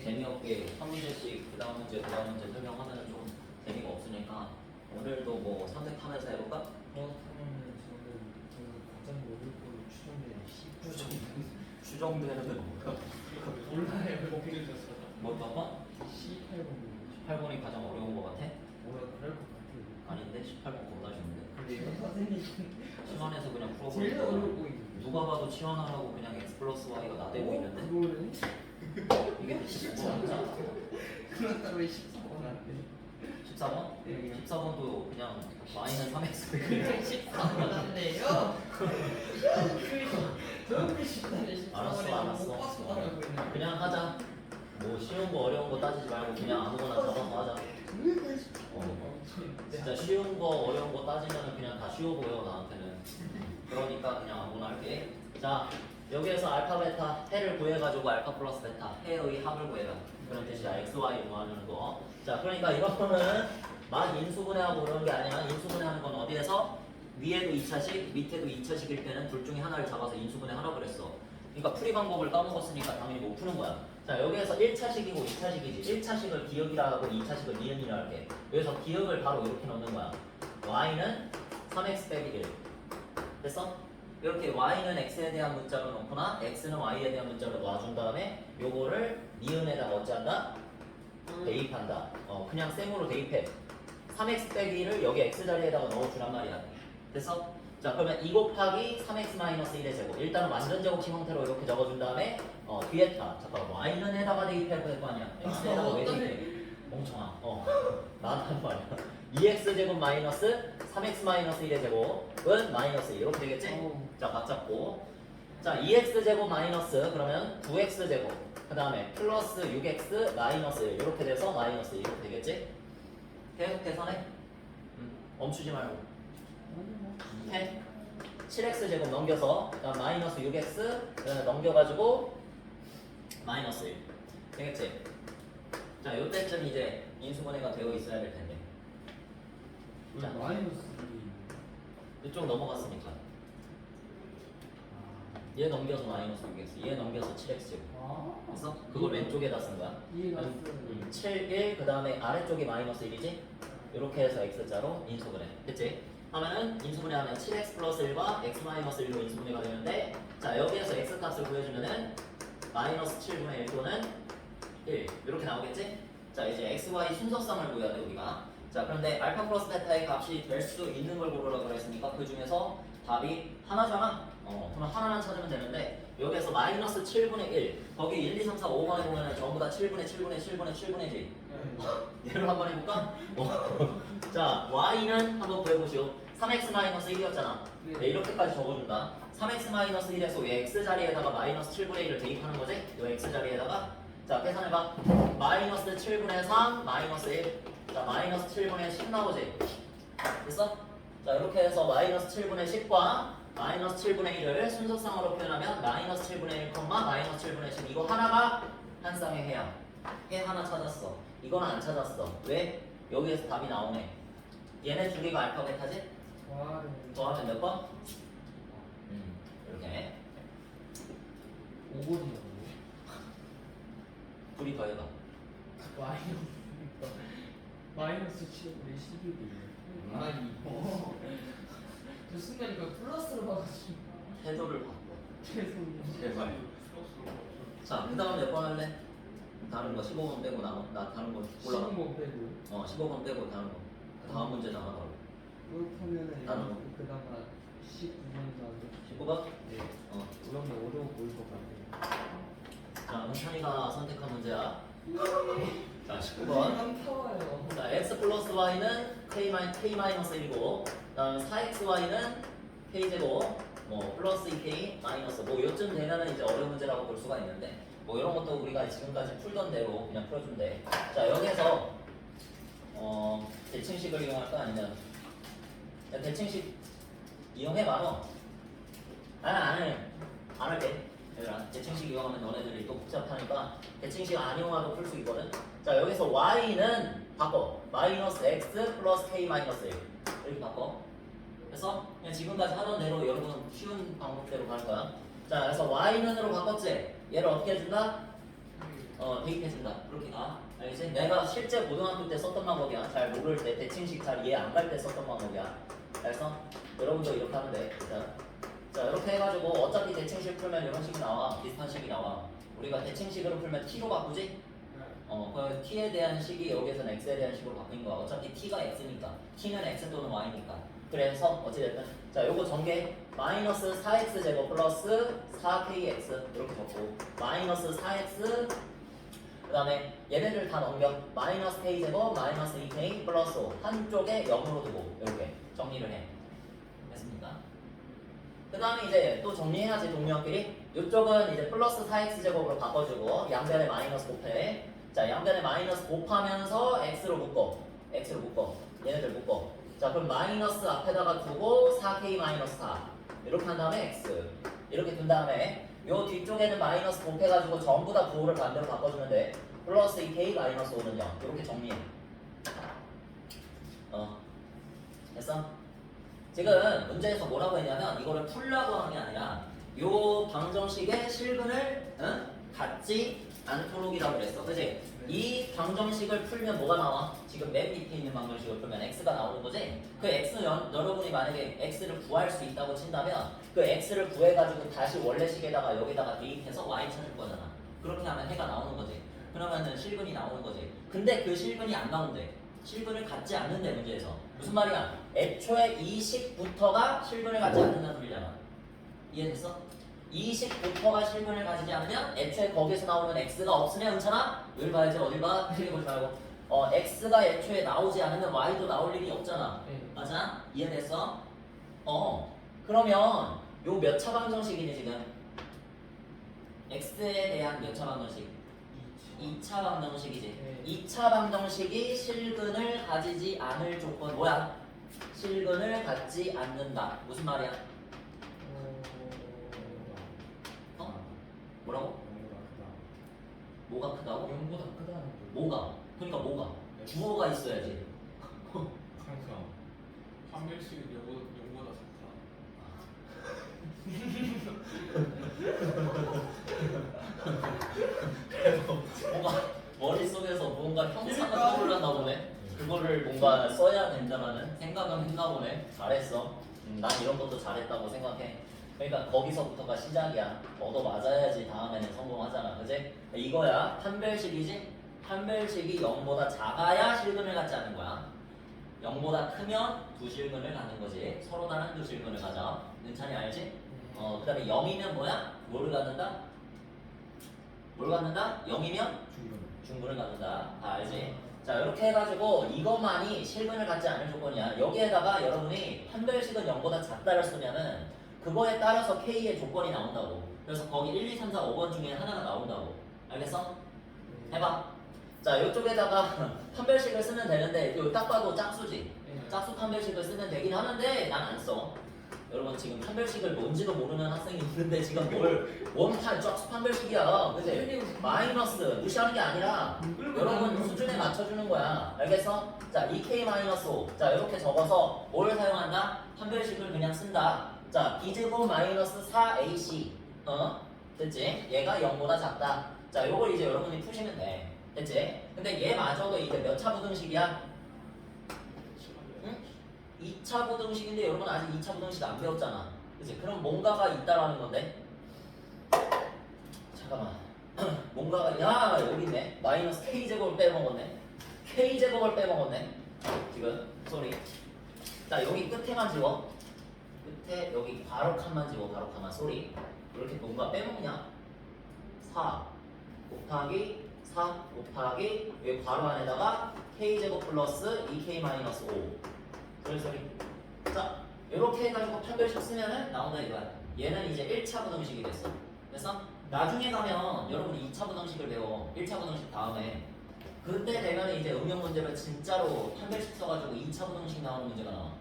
재미없게 한 문제씩 그 다음 문제 설명하면 좀 재미가 없으니까 오늘도 뭐 선택하면서 해볼까? 그렇다면은 저는 가장 어려울 걸로 추정되는 추정되는 게 뭐야? 몰라요. 어떻게 줬어? 뭐 봐봐? 18번 18번이 가장 어려운 거 같아? 뭐야 그럴 것 같아요. 아닌데 18번 겁나 쉬운데 근데요 선생님 치환해서 그냥 제일 어려워 풀어보니까 보이는 누가 봐도 치환하라고 그냥 x 플러스 y가 나대고 있는데 그거는 이게 쉽지 14번이잖아. 않아. 그렇다고 14번 안 돼. 14번? 네. 14번도 그냥 y는 3x 그냥 14번 안 돼요. 저렇게 쉽다네 14번. 알았어. 그냥 하자. 뭐 쉬운 거 어려운 거 따지지 말고 그냥 아무거나 잡아서 하자. 진짜 쉬운 거 어려운 거 따지면 그냥 다 쉬워 보여 나한테는. 그러니까 그냥 아무거나 할게. 자 여기에서 알파 베타 해를 구해가지고 알파 플러스 베타 해의 합을 구해라. 그런 뜻이야. x, y 구하는 거. 자 그러니까 이런 거는 막 인수분해하고 그러는 게 아니야. 인수분해하는 건 어디에서? 위에도 2차식 밑에도 2차식일 때는 둘 중에 하나를 잡아서 인수분해 하라 그랬어. 그러니까 풀이 방법을 까먹었으니까 당연히 못 푸는 거야. 자 여기에서 1차식이고 2차식이지. 1차식을 기억이라 하고 2차식을 니은이라 할게. 여기서 기억을 바로 이렇게 넣는 거야. y는 3x 빼기 1 됐어? 이렇게 y는 x에 대한 문자로 넣거나 x는 y에 대한 문자로 놔준 다음에 요거를 니은에다가 어찌한다? 대입한다. 그냥 셈으로 대입해. 3x 빼기 1을 여기 x 자리에다가 넣어주란 말이야. 됐어? 자 그러면 2 곱하기 3x 마이너스 1의 제곱. 일단은 완전 제곱식 형태로 이렇게 적어준 다음에 뒤에다 잠깐 y는 에다가 대입해야 될 거 아니야. x에다가 왜 대입해? 멍청아. 나한테 말이야. 2x 제곱 마이너스 3x 마이너스 1의 제곱은 마이너스 1 이렇게 되겠지? 자 각 잡고. 자 2x 제곱 마이너스 그러면 9x 제곱 그 다음에 플러스 6x 마이너스 1 이렇게 돼서 마이너스 1 이렇게 되겠지? 계속 계산해. 멈추지 말고 해. 7x 제곱 넘겨서 그다음 마이너스 6x 넘겨가지고 마이너스 1 되겠지? 자 요때쯤 이제 인수분해가 되어 있어야 될 텐데 자, 마이너스 이쪽 넘어갔으니까 얘 넘겨서 마이너스 6x 얘 넘겨서 7x 제곱 그래서 그걸 왼쪽에다 쓴 거야. 이해가 7, 1, 그 다음에 아래쪽이 마이너스 1이지? 이렇게 해서 x자로 인수분해 됐지? 하면은 인수분해 하면 7x 플러스 1과 x 마이너스 1로 인수분해가 되는데 자 여기에서 x 값을 구해주면은 마이너스 7분의 1 또는 1 이렇게 나오겠지? 자 이제 x, y 순서쌍을 구해야 돼 우리가. 자 그런데 알파 플러스 베타의 값이 될 수 있는 걸 고르라고 그랬으니까 그 중에서 답이 하나잖아? 그럼 하나만 찾으면 되는데 여기에서 마이너스 7분의 1 거기 1, 2, 3, 4, 5번에 보면은 전부 다 7분의 7분의 7분의 7분의지 얘를 한번 해볼까? 자 y는 한번 구해보시오. 3x 마이너스 1이었잖아. 네, 이렇게까지 적어준다. 3x 마이너스 1에서 왜 x 자리에다가 마이너스 7분의 1을 대입하는 거지? 요 x 자리에다가 자 계산해봐. 마이너스 7분의 3 마이너스 1 자 마이너스 7분의 10 나오지? 됐어? 자 이렇게 해서 마이너스 7분의 10과 마이너스 7분의 1을 순서쌍으로 표현하면 마이너스 7분의 1, 마이너스 7분의 10 이거 하나가 한 쌍의 해야. 해 하나 찾았어. 이거는 안 찾았어. 왜? 여기에서 답이 나오네. 얘네 두 개가 알파 베타지? 더하면 몇 번? 이렇게 5번이요. 둘이 더해봐. 마이너스 7분의 11이에요. 저 순간 이거 플러스로 봐가지고 태도를 바꿔. 죄송해요. 제발. 자, 그 다음 몇 번 할래? 다른 거 15번 빼고 나 다른 거 골라봐. 15번 빼고 15번 빼고 다른 거. 그 다음 문제잖아, 바로. 그렇다면은 다른 거. 그나마 19번 나오죠. 19번? 네. 어. 그런 게 어려워 보일 것 같아요. 자, 은찬이가 선택한 문제야. 자, 19번. 한타와요. 자, x 플러스 y는 k-1이고, 그다음 4xy는 k제곱, 뭐 플러스 2k 마이너스, 뭐 요쯤 되면은 이제 어려운 문제라고 볼 수가 있는데, 뭐 이런 것도 우리가 지금까지 풀던 대로 그냥 풀어주면 돼. 자, 여기에서 대칭식을 이용할까 아니면 대칭식 이용해봐 너. 안 할게. 얘들아, 대칭식 이용하면 너네들이 또 복잡하니까 대칭식 안 이용하고 풀 수 있거든. 자 여기서 y는 바꿔. 마이너스 x 플러스 k 마이너스 1 이렇게 바꿔. 그래서 그냥 지금까지 하던 대로 여러분 쉬운 방법대로 갈 거야. 자 그래서 y는으로 바꿨지. 얘를 어떻게 해준다? 대입해준다. 그렇게 가. 알겠지? 내가 실제 고등학교 때 썼던 방법이야. 잘 모를 때 대칭식 잘 이해 안 갈 때 썼던 방법이야. 그래서 여러분도 이렇게 하면 돼. 일단. 자 이렇게 해가지고 어차피 대칭식 풀면 이런 식이 나와. 비슷한 식이 나와. 우리가 대칭식으로 풀면 t로 바꾸지? 그 t에 대한 식이 여기서는 x에 대한 식으로 바뀐 거야. 어차피 t가 x니까. t는 x 또는 y니까. 그래서 어찌됐든 자 요거 전개 마이너스 4x 제곱 플러스 4kx 이렇게 적고 마이너스 4x 그 다음에 얘네들 다 넘겨 마이너스 k 제곱 마이너스 2k 플러스 5 한쪽에 0으로 두고 이렇게 정리를 해. 됐습니까? 그 다음에 이제 또 정리해야지 동료끼리 이쪽은 이제 플러스 4x 제곱으로 바꿔주고 양변에 마이너스 곱해. 자 양변에 마이너스 곱하면서 x로 묶어 얘네들 묶어. 자 그럼 마이너스 앞에다가 두고 4k 마이너스 4 이렇게 한 다음에 x 이렇게 둔 다음에 요 뒤쪽에는 마이너스 곱해가지고 전부 다 부호를 반대로 바꿔주면 돼. 플러스 2k 마이너스 5는 0 이렇게 정리해. 됐어? 지금 문제에서 뭐라고 했냐면 이거를 풀라고 한 게 아니라 요 방정식의 실근을 갖지 않도록이라고 그랬어. 그치? 이 방정식을 풀면 뭐가 나와? 지금 맨 밑에 있는 방정식을 풀면 x가 나오는 거지? 그 x는 여러분이 만약에 x를 구할 수 있다고 친다면 그 x를 구해가지고 다시 원래 식에다가 여기다가 대입해서 y 찾을 거잖아. 그렇게 하면 해가 나오는 거지. 그러면은 실근이 나오는 거지. 근데 그 실근이 안 나온대. 실근을 갖지 않는데 문제에서. 무슨 말이야? 애초에 이 식부터가 실근을 갖지 않는다는 소리잖아. 이해됐어? 이 식부터가 실근을 가지지 않으면 애초에 거기서 나오는 x가 없으면 은찬아? 여기 봐야지 어딜 봐? 틀리 보지 말고 x가 애초에 나오지 않으면 y도 나올 일이 없잖아. 네. 맞아? 이해됐어? 그러면 요 몇 차 방정식이니 지금? x에 대한 몇 차 방정식? 2차 방정식이지. 네. 2차 방정식이 실근을 가지지 않을 조건 뭐야? 실근을 갖지 않는다. 무슨 말이야? 뭐라고? 뭐가 크다고? 0보다 크다는 거. 뭐가? 그러니까 뭐가? 주어가 있어야지. 항상 판별식은 0보다 뭔가 머릿속에서 뭔가 형상을 떠올랐나 보네. 그거를 뭔가 써야 된다라는 생각은 했나 보네. 잘했어. 난 이런 것도 잘했다고 생각해. 그러니까 거기서부터가 시작이야. 얻어 맞아야지 다음에는 성공하잖아. 그지? 이거야. 판별식이지? 판별식이 0보다 작아야 실근을 갖지 않는 거야. 0보다 크면 두 실근을 갖는 거지. 서로 다른 두 실근을 가져. 은찬이 알지? 그 다음에 0이면 뭐야? 뭐를 갖는다? 뭘 갖는다? 0이면? 중근을 갖는다. 다 알지? 자 이렇게 해가지고 이것만이 실근을 갖지 않을 조건이야. 여기에다가 여러분이 판별식은 0보다 작다를 쓰면은 그거에 따라서 K의 조건이 나온다고. 그래서 거기 1, 2, 3, 4, 5번 중에 하나가 나온다고. 알겠어? 해봐. 자 이쪽에다가 판별식을 쓰면 되는데 이거 딱 봐도 짝수지. 짝수 판별식을 쓰면 되긴 하는데 난 안 써. 여러분 지금 판별식을 뭔지도 모르는 학생이 있는데 지금 뭘 원판 짝수 판별식이야. 그치? 마이너스 무시하는 게 아니라 여러분 수준에 맞춰주는 거야. 알겠어? 자 2k-5 자 이렇게 적어서 뭘 사용한다? 판별식을 그냥 쓴다. 자 b제곱 마이너스 4ac 됐지? 얘가 0보다 작다. 자 요걸 이제 여러분이 푸시면 돼. 됐지? 근데 얘마저도 이제 몇 차 부등식이야? 응? 2차 부등식인데 여러분 아직 2차 부등식 안 배웠잖아. 그치? 그럼 뭔가가 있다라는 건데 잠깐만 뭔가가 야 여기 있네. 마이너스 k제곱을 빼먹었네. k제곱을 빼먹었네. 지금 쏘리. 자 여기 끝에만 지워. 끝에 여기 가로칸만 지워. 가로칸만 쏘리. 이렇게 뭔가 빼먹냐? 4 곱하기 4 곱하기 여기 괄호 안에다가 k제곱 플러스 2k-5 그래서 자 이렇게 해가지고 판별식 쓰면은 나온다 이거야. 얘는 이제 1차 부등식이 됐어. 그래서 나중에 가면 여러분이 2차 부등식을 배워. 1차 부등식 다음에 그때 되면 이제 응용 문제를 진짜로 판별식 써가지고 2차 부등식 나오는 문제가 나와.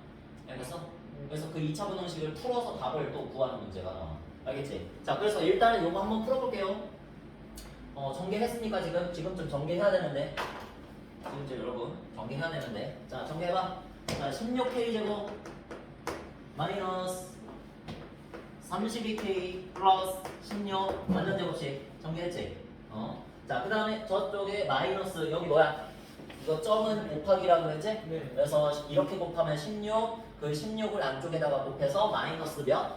알겠어? 그래서 그 2차 부등식을 풀어서 답을 또 구하는 문제가 나와. 알겠지? 자 그래서 일단은 이거 한번 풀어볼게요. 전개했으니까 지금 좀 전개해야 되는데 지금 이제 여러분 전개해야 되는데 자 전개해봐. 자 16k제곱 마이너스 32k 플러스 16 완전 제곱식 전개했지? 자, 그 다음에 저쪽에 마이너스, 여기 뭐야? 이거 점은 곱하기라고 했지? 네. 그래서 이렇게 곱하면 16, 그 16을 안쪽에다가 곱해서 마이너스 몇?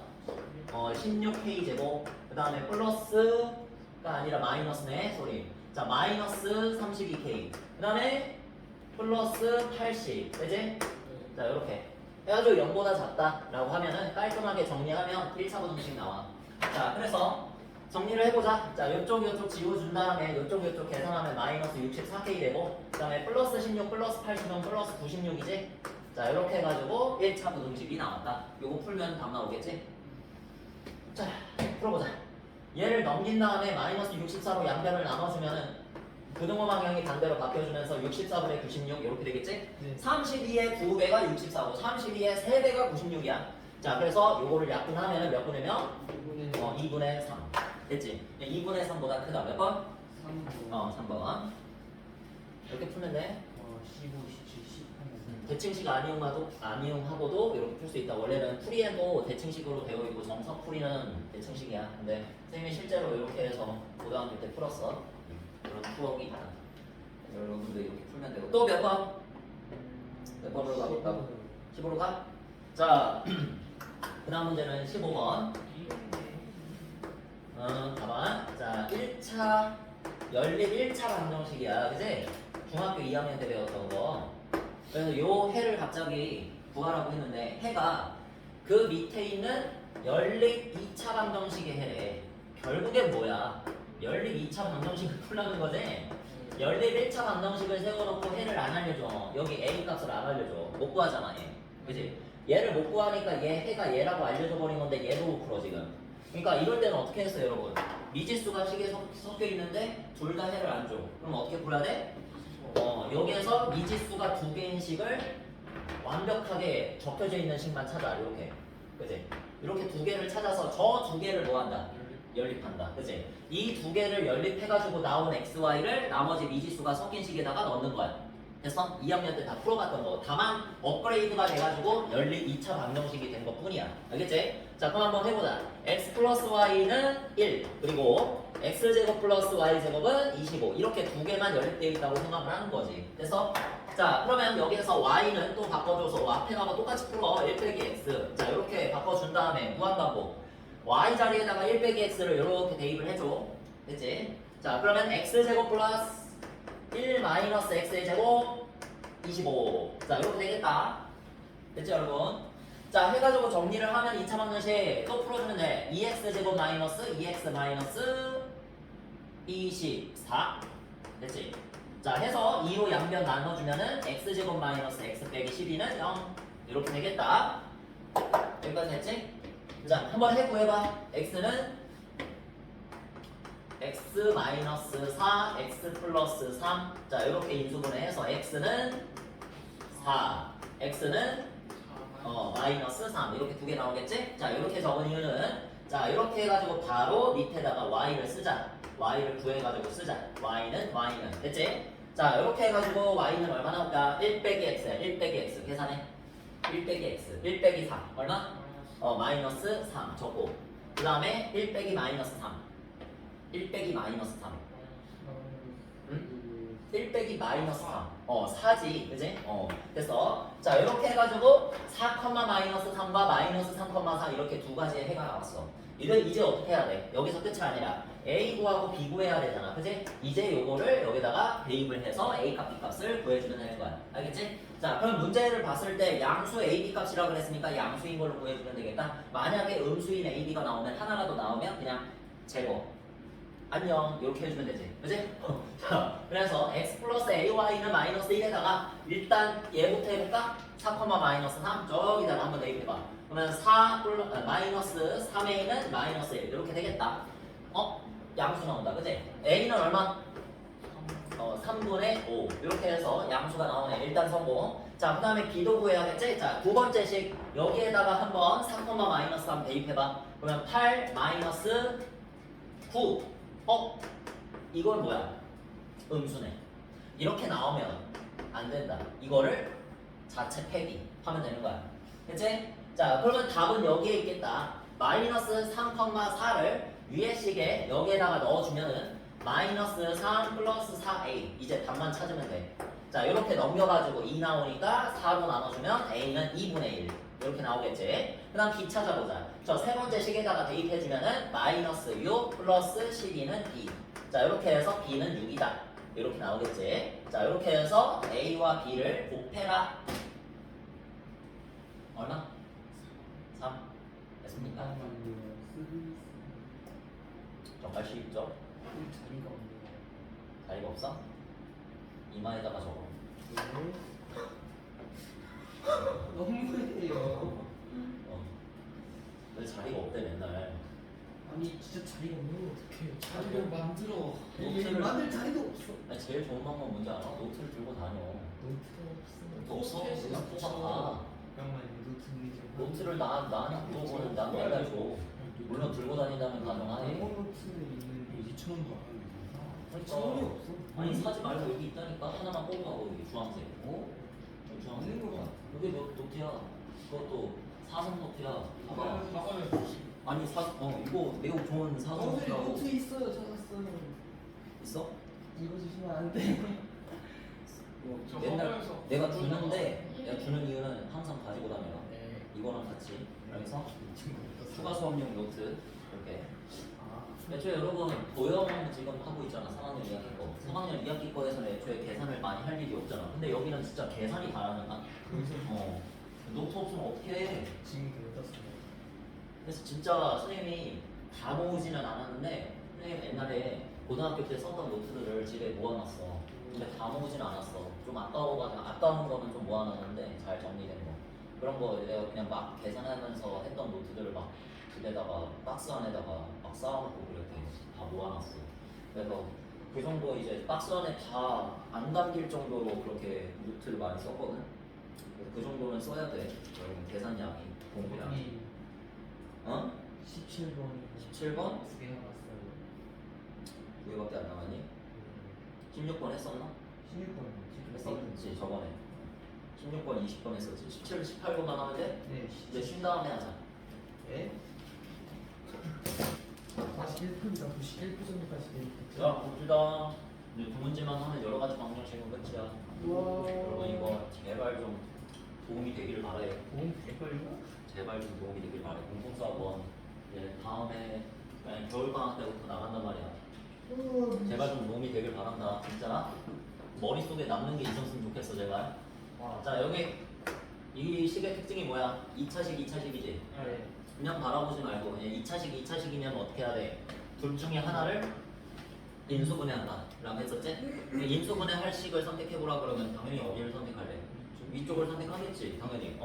16k 제곱. 그 다음에 플러스가 아니라 마이너스네, 소리. 자, 마이너스 32k. 그 다음에 플러스 80. 그지? 자, 이렇게 해가지고 0보다 작다라고 하면은 깔끔하게 정리하면 1차 부등식 나와. 자, 그래서 정리를 해보자. 자, 요쪽 지워준 다음에 요쪽 계산하면 마이너스 64k 되고, 그 다음에 플러스 16 플러스 80은 플러스 96이지? 자, 이렇게 해가지고 1차 부등식이 나왔다. 요거 풀면 답 나오겠지? 자, 풀어보자. 얘를 넘긴 다음에 마이너스 64로 양변을 나눠주면은 부등호 방향이 반대로 바뀌어주면서 64분의 96 이렇게 되겠지? 네. 32의 2배가 64고 32의 3배가 96이야. 자, 그래서 요거를 약분하면은 몇 분의 몇? 2분의 3. 됐지? 2분의 3보다 크다. 몇 번? 3번. 3번. 이렇게 풀면 돼. 15, 17, 18. 대칭식 아니용하고도 이렇게 풀 수 있다. 원래는 풀이에도 대칭식으로 되어 있고 정석풀이는 대칭식이야. 근데 선생님이 실제로 이렇게 해서 고등학교 때 풀었어. 그런 추억이 있다. 여러분도 이렇게 풀면 되고. 또 몇 번? 몇 번으로 가볼까? 15로 가? 자, 그 다음 문제는 15번. 가만. 자, 1차 연립 1차 방정식이야. 그지? 중학교 2학년 때 배웠던 거. 그래서 요 해를 갑자기 구하라고 했는데 해가 그 밑에 있는 연립 2차 방정식의 해래. 결국엔 뭐야? 연립 2차 방정식을 풀라는 거지? 연립 1차 방정식을 세워놓고 해를 안 알려줘. 여기 A 값을 안 알려줘. 못 구하잖아, 얘. 그지? 얘를 못 구하니까 얘 해가 얘라고 알려줘 버린 건데 얘도 못 풀어, 지금. 그러니까 이럴 때는 어떻게 했어요, 여러분? 미지수가 식에 섞여 있는데 둘 다 해를 안 줘. 그럼 어떻게 풀어야 돼? 여기에서 미지수가 두 개인 식을 완벽하게 적혀져 있는 식만 찾아. 이렇게. 그지? 이렇게 두 개를 찾아서 저 두 개를 뭐 한다? 연립한다. 그치? 이 두 개를 연립해가지고 나온 XY를 나머지 미지수가 섞인 식에다가 넣는 거야. 됐어? 2학년 때 다 풀어봤던 거. 다만 업그레이드가 돼가지고 연립 2차 방정식이 된 것 뿐이야. 알겠지? 자, 그럼 한번 해보자. X 플러스 Y는 1. 그리고 X제곱 플러스 Y제곱은 25. 이렇게 두 개만 연립되어 있다고 생각을 하는 거지. 됐어? 자, 그러면 여기에서 Y는 또 바꿔줘서 앞에 가고 똑같이 풀어. 1 빼기 X. 자, 이렇게 바꿔준 다음에 무한반복. Y 자리에다가 1 빼기 x를 이렇게 대입을 해줘. 됐지? 자, 그러면 x제곱 플러스 1 마이너스 x의 제곱 25. 자, 이렇게 되겠다. 됐죠, 여러분? 자, 해가지고 정리를 하면 2차 방정식 또 풀어주면 돼. 2x제곱 마이너스 2x 마이너스 24. 됐지? 자, 해서 2로 양변 나눠주면은 x제곱 마이너스 x 빼기 12는 0. 이렇게 되겠다. 여기까지 됐지? 자, 한번 해구해봐. x는 x 마이너스 4, x 플러스 3. 자, 이렇게 인수분해해서 x는 4, x는 마이너스 3. 이렇게 두 개 나오겠지? 자, 이렇게 적은 이유는 자, 이렇게 해가지고 바로 밑에다가 y를 쓰자. y를 구해가지고 쓰자. y는 됐지? 자, 이렇게 해가지고 y는 얼마 나올까? 1 빼기 x야. 1 빼기 x 계산해. 1 빼기 x. 1 빼기 3 얼마? 마이너스 3 적고 그 다음에 1 빼기 마이너스 3 1 빼기 마이너스 3 응? 1 빼기 마이너스 3 4지 그지? 됐어. 자, 이렇게 해가지고 4, 마이너스 3과 마이너스 3, 4 이렇게 두 가지의 해가 나왔어. 이제 어떻게 해야 돼? 여기서 끝이 아니라 A 구하고 B 구해야 되잖아. 그지? 이제 요거를 여기다가 대입을 해서 A 값, B 값을 구해주면 되는 거야. 알겠지? 자, 그럼 문제를 봤을 때 양수 A, B 값이라고 그랬으니까 양수인 걸로 구해주면 되겠다. 만약에 음수인 A, B가 나오면 하나라도 나오면 그냥 제거. 안녕. 이렇게 해주면 되지. 그지? 자, 그래서 X 플러스 AY는 마이너스 1에다가 일단 얘부터 해볼까? 4, 마이너스 3 저기다가 한번 대입해봐. 그러면 4 마이너스 3A는 마이너스 1 이렇게 되겠다. 양수 나온다. 그지? A는 얼마? 3분의 5 이렇게 해서 양수가 나오네. 일단 성공. 자, 그 다음에 B도 구해야겠지? 자, 두 번째 식 여기에다가 한번 4, 마이너스 3 대입해봐. 그러면 8 마이너스 9 이건 뭐야? 음수네. 이렇게 나오면 안 된다. 이거를 자체 폐기하면 되는 거야. 그치? 자, 그러면 답은 여기에 있겠다. 마이너스 3, 4를 위의 식에 여기에다가 넣어주면은 마이너스 3 플러스 4a. 이제 답만 찾으면 돼. 자, 이렇게 넘겨가지고 2 나오니까 4로 나눠주면 a는 2분의 1. 이렇게 나오겠지. 그 다음 b 찾아보자. 저 세 번째 식에다가 대입해주면은 마이너스 6 플러스 12는 b. 자, 이렇게 해서 b는 6이다. 이렇게 나오겠지. 자, 이렇게 해서 a와 b를 곱해라. 얼마? 3. 됐습니까? 정말 쉽죠? 자리가 없네요. 자리가 없어? 이마에다가 적어. 너무해요. 왜 자리가 없대 맨날. 아니 진짜 자리가 없는 거 어떡해요? 자리를 만들어. 노트를 만들 자리도 없어. 아니, 제일 좋은 방법 뭔지 알아? 노트를 들고 다녀. 노트가 없어. 없어? 포스트잇 그냥 뽑아가. 잠깐만 노트 노트를 나한테 물어보는 난 맨날 줘. 물론 들고 다닌다면 가능하네. 영어 노트는 있는데 2,000원도 안 하는데. 아니 자원이 없어. 아니 사지 말고 여기 있다니까. 하나만 뽑아. 거기 주황색. 어? 여기 주황색. 없는 거 같아. 여기 노트야. 그것도 사성 노트야. 봐봐. 학원에 보시. 아니 이거 매우 좋은 사성 오늘 노트라고. 노트 있어요. 찾았어요. 있어? 읽어주시면 안 돼. 저 맨날 학원에서 내가 주는 이유는 항상 가지고 다녀라. 네. 이거랑 같이. 그래서 추가 수업용 노트 이렇게. 아. 애초에 여러분 도형 지금 하고 있잖아. 3학년 2학기 거. 3학년 2학기 거에서는 애초에 계산을 많이 할 일이 없잖아. 근데 여기는 진짜 계산이 바라는가? 노트 없으면 어떻게 해? 지금 배웠어요. 그래서 진짜 선생님이 다 모으지는 않았는데 선생님 옛날에 고등학교 때 썼던 노트들을 집에 모아놨어. 근데 다 모으지는 않았어. 좀 아까운 거는 좀 모아놨는데 잘 정리된 거. 그런 거 내가 그냥 막 계산하면서 했던 노트들을 막 집에다가 박스 안에다가 막 쌓아놓고 그렇게 다 모아놨어. 그래서 그 정도 이제 박스 안에 다 안 담길 정도로 그렇게 노트를 많이 썼거든. 그 정도는 써야 돼. 여러분 계산량이 공부량이. 어? 17번이 17번? 2개 나왔어요. 두 개밖에 안 나가니? 16번 했었나? 16번 했었지 저번에. 16번, 20번 했었지. 17, 18번만 하면 돼? 네. 이제 쉰 다음에 하자. 네. 41분이다. 91분 정도까지 돼. 자, 봅시다. 이제 두 문제만 하면 여러 가지 방정식은 끝이야. 우와. 여러분 이거 제발 좀 도움이 되기를 바래. 너무 대걸요? 제발 좀 도움이 되길 바래. 공통수학원 이제 다음에 그냥 겨울방학 때부터 나간단 말이야. 제발 좀 도움이 되길 바란다. 진짜 머릿속에 남는 게 있었으면 좋겠어 제발. 자 여기 이 식의 특징이 뭐야? 2차식, 2차식이지? 네. 그냥 바라보지 말고 그냥 2차식, 2차식이면 어떻게 해야 돼? 둘 중에 하나를 인수분해한다 라고 했었지? 근데 인수분해할 식을 선택해보라 그러면 당연히 어디를 선택할래? 위쪽을 선택하겠지 당연히.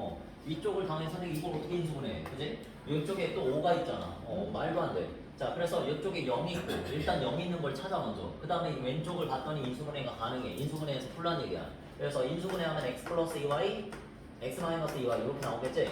위쪽을 당연히 선택. 이걸 어떻게 인수분해? 그지? 이쪽에 또 5가 있잖아. 말도 안 돼. 자 그래서 이쪽에 0이 있고 일단 0 있는 걸 찾아 먼저. 그 다음에 왼쪽을 봤더니 인수분해가 가능해. 인수분해에서 풀란 얘기야. 그래서 인수분해하면 x 플러스 2y x 마이너스 2y 이렇게 나오겠지?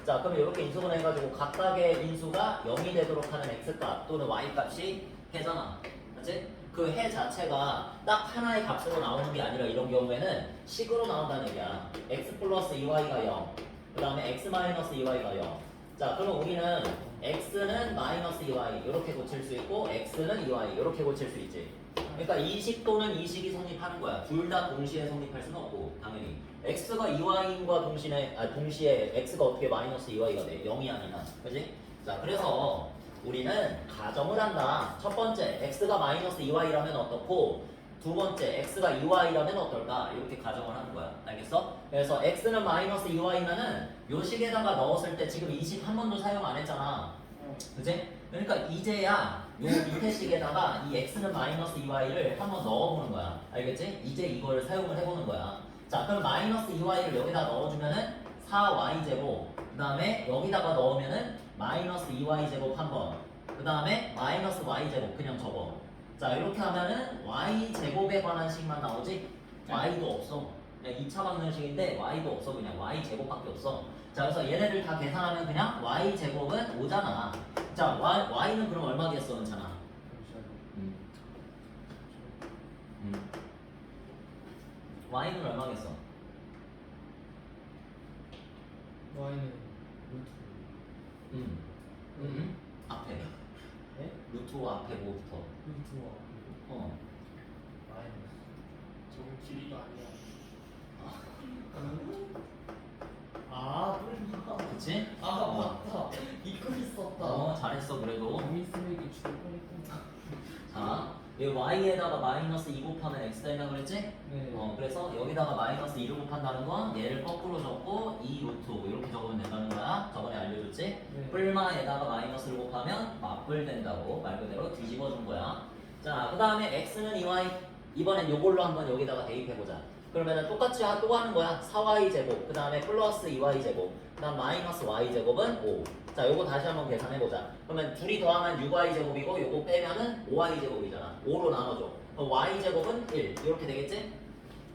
자 그러면 이렇게 인수분해 해가지고 각각의 인수가 0이 되도록 하는 x값 또는 y값이 해잖아. 그치? 그 해 자체가 딱 하나의 값으로 나오는 게 아니라 이런 경우에는 식으로 나온다는 얘기야. x 플러스 2y가 0, 그 다음에 x 마이너스 2y가 0. 자 그럼 우리는 x는 마이너스 2y 이렇게 고칠 수 있고 x는 2y 이렇게 고칠 수 있지. 그러니까 이 식 또는 이 식이 성립하는 거야. 둘 다 동시에 성립할 수는 없고 당연히 x가 2y인과 동시에 x가 어떻게 마이너스 2y가 돼? 0이 아니라. 그지? 자 그래서 우리는 가정을 한다. 첫 번째 x가 마이너스 2y라면 어떻고 두 번째 x가 2y라면 어떨까? 이렇게 가정을 하는 거야. 알겠어? 그래서 x는 마이너스 2y면은 요 식에다가 넣었을 때 지금 이 식 한 번도 사용 안 했잖아. 그지? 그러니까 이제야 요 밑에 식에다가 이 x는 마이너스 2y를 한번 넣어보는 거야. 알겠지? 이제 이걸 사용을 해보는 거야. 자 그럼 마이너스 2y를 여기다 넣어주면은 4y제곱 그 다음에 여기다가 넣으면은 마이너스 2y제곱 한 번 그 다음에 마이너스 y제곱 그냥 접어. 자 이렇게 하면은 y제곱에 관한 식만 나오지 y도 없어. 그냥 2차 방정식인데 y도 없어. 그냥 y제곱밖에 없어. 자 그래서 얘네들 다 계산하면 그냥 y제곱은 5잖아. 자 y는 그럼 얼마겠어? 괜찮아. y는 얼마겠어? y는 루트. 앞에 네? 루트와 앞에 뭐부터? 루트와 마이너스. 저건 길이가 아니야. 아 뿔마. 그치? 아 맞다. 이거 있었다. 잘했어 그래도. 미스맥이 죽을 뻔했구나. 자, 이 y에다가 마이너스 2 곱하면 x 된다 그랬지? 네. 그래서 여기다가 마이너스 2를 곱한다는 건 얘를 거꾸로 적고 2 루트 5 이렇게 적으면 된다는 거야. 저번에 알려줬지? 네. 뿔마에다가 마이너스를 곱하면 맞뿔 된다고 말 그대로 뒤집어 준 거야. 자, 그 다음에 x는 2y. 이번엔 요걸로 한번 여기다가 대입해보자. 그러면은 똑같이 또 하는 거야. 4y 제곱, 그 다음에 플러스 2y 제곱, 그 다음 마이너스 y 제곱은 5. 자, 요거 다시 한번 계산해보자. 그러면 둘이 더하면 6y 제곱이고 요거 빼면은 5y 제곱이잖아. 5로 나눠줘. 그럼 y 제곱은 1. 이렇게 되겠지?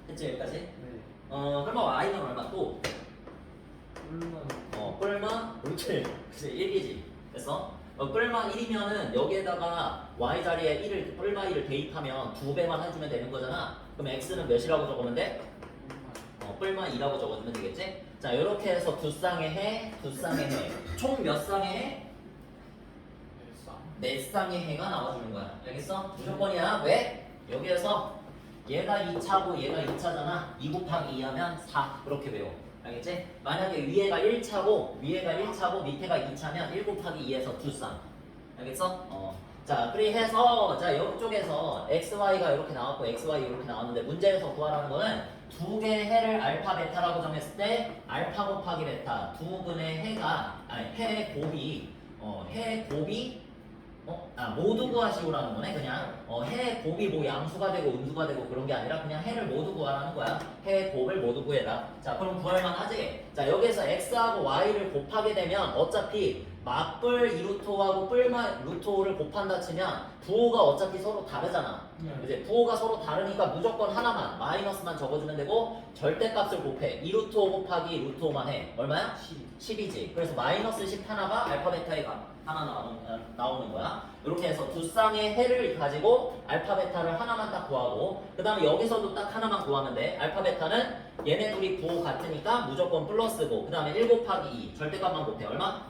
됐지 여기까지? 네. 그러면 y는 얼마 또? 뿔마. 뿔마 루트 그치 1이지. 됐어? 뿔마 1이면은 여기에다가 y 자리에 1을 뿔마 1을 대입하면 2배만 해주면 되는 거잖아. 그럼 x는 몇이라고 적으면 돼? 뿔마 2라고 적어주면 되겠지? 자, 이렇게 해서 두 쌍의 해, 두 쌍의 해. 총 몇 쌍의 해? 네 쌍의 해가 나와주는 거야. 알겠어? 무조건이야. 왜? 여기에서 얘가 2차고 얘가 2차잖아. 2 곱하기 2 하면 4. 그렇게 외워. 알겠지? 만약에 위에가 1차고 밑에가 2차면 1 곱하기 2에서 두 쌍. 알겠어? 자, 그리 해서 자, 이쪽에서 xy가 이렇게 나왔고 xy 이렇게 나왔는데 문제에서 구하라는 거는 두 개의 해를 알파 베타라고 정했을 때 알파 곱하기 베타 두 분의 해가 해 곱이 모두 구하시오라는 거네. 그냥 해 곱이 뭐 양수가 되고 음수가 되고 그런 게 아니라 그냥 해를 모두 구하라는 거야. 해 곱을 모두 구해라. 자, 그럼 구할만 하지? 자, 여기서 x하고 y를 곱하게 되면 어차피 맞뿔 2루토하고 뿔마 루토를 곱한다 치면 부호가 어차피 서로 다르잖아. 네. 이제 부호가 서로 다르니까 무조건 하나만 마이너스만 적어주면 되고 절대값을 곱해. 2루트 5 곱하기 루트 5만 해. 얼마야? 10이지. 그래서 마이너스 10 하나가 알파 베타의 값 하나 나오는 거야. 이렇게 해서 두 쌍의 해를 가지고 알파 베타를 하나만 딱 구하고 그 다음에 여기서도 딱 하나만 구하면 돼. 알파 베타는 얘네 둘이 부호 같으니까 무조건 플러스고 그 다음에 1 곱하기 2 절대값만 곱해. 얼마?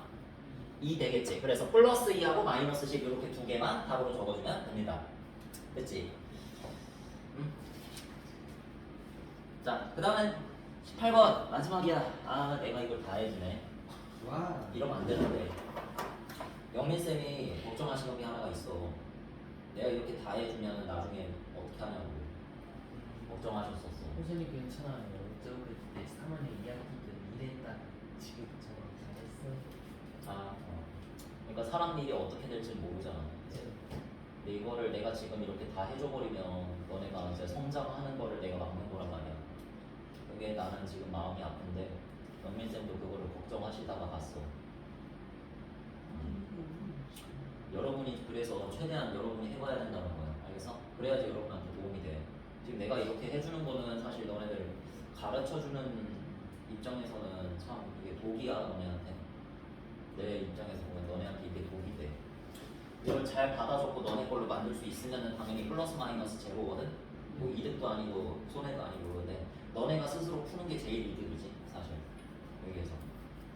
2 되겠지. 그래서 플러스 2하고 마이너스 10 이렇게 두 개만 답으로 적어주면 됩니다. 됐지? 자, 그 다음엔 18번 마지막이야. 아, 내가 이걸 다 해주네. 와. 이러면 안 되는데. 영민쌤이 걱정하시는 게 하나가 있어. 내가 이렇게 다 해주면 나중에 어떻게 하냐고 걱정하셨었어. 호선이 괜찮아요. 저그 때 3월에 이야기 때 이랬다. 지금 저거 잘했어. 그러니까 사람 일이 어떻게 될지 모르잖아. 네. 근데 이거를 내가 지금 이렇게 다 해줘버리면 너네가 이제 성장하는 거를 내가 막는 거란 말이야. 그게 나는 지금 마음이 아픈데 영민쌤도 그거를 걱정하시다가 갔어. 여러분이 그래서 최대한 여러분이 해봐야 된다는 거야. 알겠어? 그래야지 여러분한테 도움이 돼. 지금 내가 이렇게 해주는 거는 사실 너네들 가르쳐주는 입장에서는 참 이게 독이야 너네한테. 내 입장에서 보면 너네한테 이게 독이 돼. 이걸 잘 받아줬고 너네 걸로 만들 수 있으면은 당연히 플러스 마이너스 제로거든. 뭐 이득도 아니고 손해도 아니고 근데 너네가 스스로 푸는 게 제일 이득이지 사실 여기에서.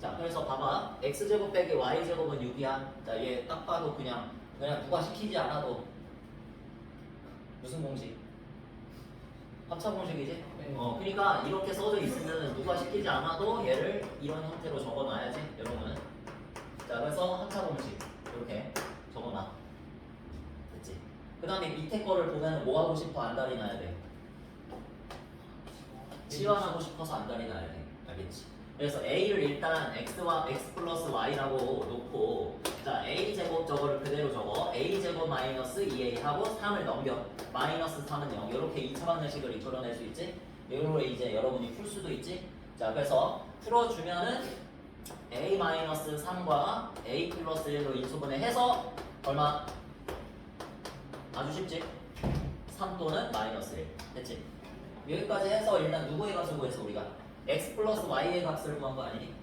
자, 그래서 봐봐. x제곱 빼기 y제곱은 6이야. 자, 얘 딱 봐도 그냥 누가 시키지 않아도 무슨 공식? 합차 공식이지? 네. 그러니까 이렇게 써져 있으면 누가 시키지 않아도 얘를 이런 형태로 적어놔야지 여러분은. 자, 그래서 합차 공식 이렇게 적어놔. 됐지? 그 다음에 밑에 거를 보면 뭐 하고 싶어? 안달이 나야 돼. 치환하고 싶어서 안달이 나야 돼. 알겠지? 그래서 a를 일단 x와 x 플러스 y라고 놓고 자 a 제곱 저거를 그대로 적어 a 제곱 마이너스 2a 하고 3을 넘겨 마이너스 3은 0 이렇게 2차 방정식을 이끌어낼 수 있지. 이걸로 이제 여러분이 풀 수도 있지. 자, 그래서 풀어주면은 a 마이너스 3과 a 플러스 1로 인수분해 해서 얼마? 아주 쉽지? 3 또는 마이너스 1 됐지? 여기까지 해서 일단 누구의 값을 구해서 우리가 x 플러스 y의 값을 구한 거 아니니?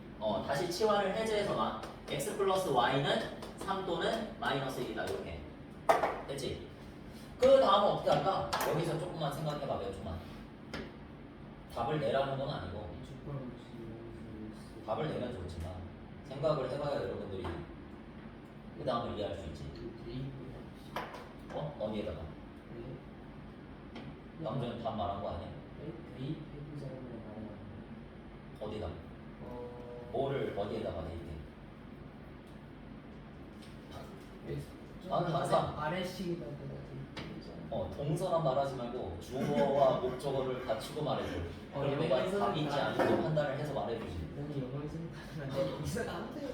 다시 치환을 해제해서 봐. x 플러스 y는 3 또는 마이너스 1이다 이렇게 됐지? 그 다음은 어떻게 할까? 여기서 조금만 생각해봐. 몇 초만. 답을 내라는 건 아니고 답을 내면 좋지만 생각을 해봐야 여러분들이 그 다음을 이해할 수 있지. 어디에다가? 방금 전에 답 말한 거 아니야? 대입해보자면 말이야. 어디다? 뭐를 어디에다가 대입해? 나는 항상 아래식이다 동사만 말하지 말고 주어와 목적어를 갖추고 말해줘. 그럼 내가 영어에서는 답인지 다- 아닌지 판단을 해서 말해주지. 너는 영어에서는 다른데 여기서는 안 돼요.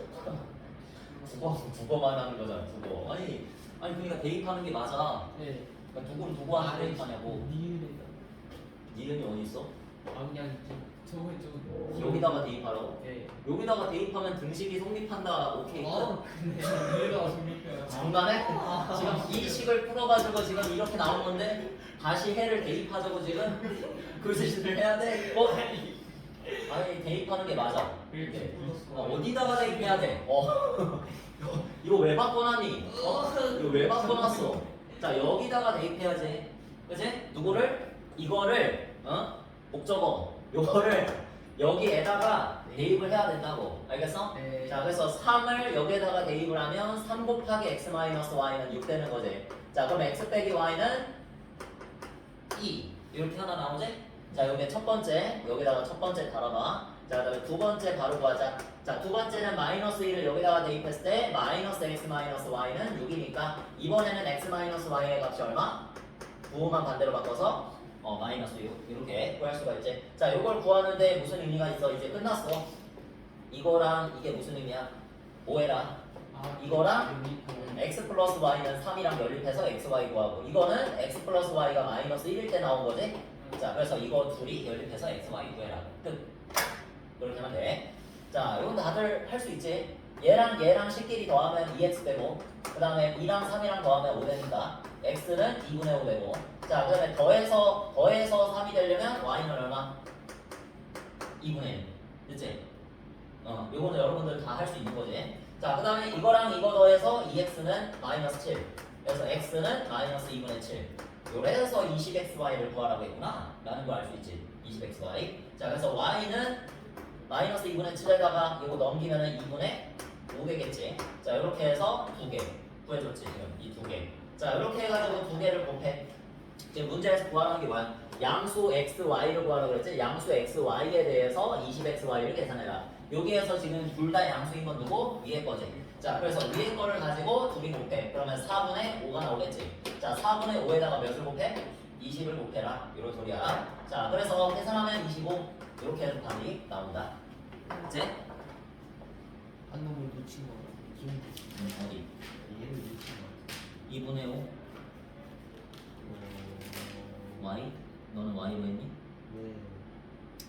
국어만 하는 거잖아. 국어. 아니 그러니까 대입하는 게 맞아. 네. 그러니까 누구를 누구한테 대입하냐고. 니은에다. 니은이 어디 있어? 그냥 저거 여기다가 대입하라고? 네. 여기다가 대입하면 등식이 성립한다. 오케이. 끝. 근데 얘가 성립해요. 중간에 지금 이 식을 풀어가지고 지금 이렇게 나온 건데 다시 해를 대입하자고 지금 글씨를 해야 돼. 아니 대입하는 게 맞아. 이게. 어디다가 대입해야 돼? 이거 왜 바꿔놨니? 이거 왜 바꿔놨어? 자 여기다가 대입해야지. 그치? 누구를? 이거를 목적어 요거를 여기에다가 대입을 해야 된다고. 알겠어? 네. 자 그래서 3을 여기에다가 대입을 하면 3 곱하기 x-y는 6 되는 거지. 자 그럼 x 빼기 y는 2 이렇게 하나 나오지? 자 여기 첫 번째 여기다가 첫 번째 달아봐. 자 그다음에 두 번째 바로 구하자. 자 두 번째는 마이너스 1을 여기다가 대입했을 때 마이너스 x 마이너스 y는 6이니까 이번에는 x 마이너스 y의 값이 얼마? 부호만 반대로 바꿔서 마이너스 6 이렇게 구할 수가 있지. 자 이걸 구하는데 무슨 의미가 있어? 이제 끝났어. 이거랑 이게 무슨 의미야? 오해라. 이거랑 x 플러스 y는 3이랑 연립해서 xy 구하고 이거는 x 플러스 y가 마이너스 1일 때 나온 거지. 자 그래서 이거 둘이 연립해서 xy 구해라. 끝. 그렇게 하면 돼. 자 이건 다들 할 수 있지. 얘랑 식끼리 더하면 2x 되고 그 다음에 2랑 3이랑 더하면 5 되니까 x는 2분의 5 되고 자 그 다음에 더해서 3이 되려면 y는 얼마? 2분의 1 됐지? 요거는 여러분들 다 할 수 있는 거지. 자 그 다음에 이거랑 이거 더해서 2x는 마이너스 7 그래서 x는 마이너스 2분의 7 요래서 20xy를 구하라고 했구나 라는 걸 알 수 있지. 20xy 자 그래서 y는 마이너스 2분의 7에다가 이거 넘기면은 2분의 5 되겠지. 자 이렇게 해서 2개 구해줬지 지금 이 2개. 자 이렇게 해가지고 2개를 곱해. 지금 문제에서 구하는 게 뭐야? 양수 x, y를 구하라고 그랬지? 양수 x, y에 대해서 20xy를 계산해라. 여기에서 지금 둘 다 양수인 건 누구? 위에 거지. 자 그래서 위에 거를 가지고 둘이 곱해. 그러면 4분의 5가 나오겠지. 자 4분의 5에다가 몇을 곱해? 20을 곱해라. 이런 소리야. 자 그래서 계산하면 25 이렇게 해서 답이 나온다. 이제 한 놈을 놓친 거 같아. 어디? 얘를 놓친 거 2분의 5 같아. y? 너는 y로 했니? 네.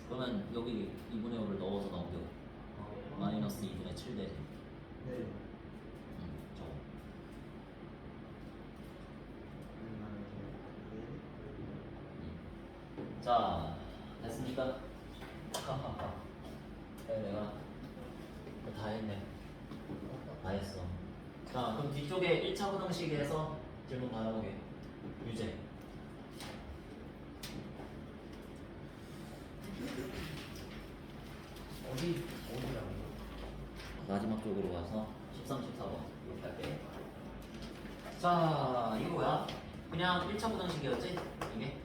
그러면 여기 2분의 5를 넣어서 넘겨. 마이너스 2분의 7 되지. 네. 저거. 자, 됐습니까? 그래, 내가 다 했네. 다 했어. 자, 그럼 뒤쪽에 1차 부등식에서 질문 받아보게. 유제. 어디라고요? 마지막 쪽으로 가서 13, 14번 이렇게 할게. 자, 이거 뭐야? 그냥 1차 부등식이었지? 이게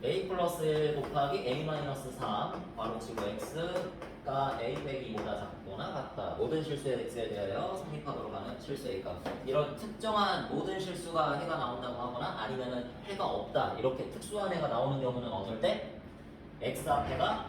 a 플러스 1 곱하기 a 마이너스 3 바로치고 x가 a 빼기 2보다 작거나 같다. 모든 실수의 x에 대하여 성립하도록 하는 실수의 값. 이런 특정한 모든 실수가 해가 나온다고 하거나 아니면은 해가 없다. 이렇게 특수한 해가 나오는 경우는 어떨 때? x 앞에가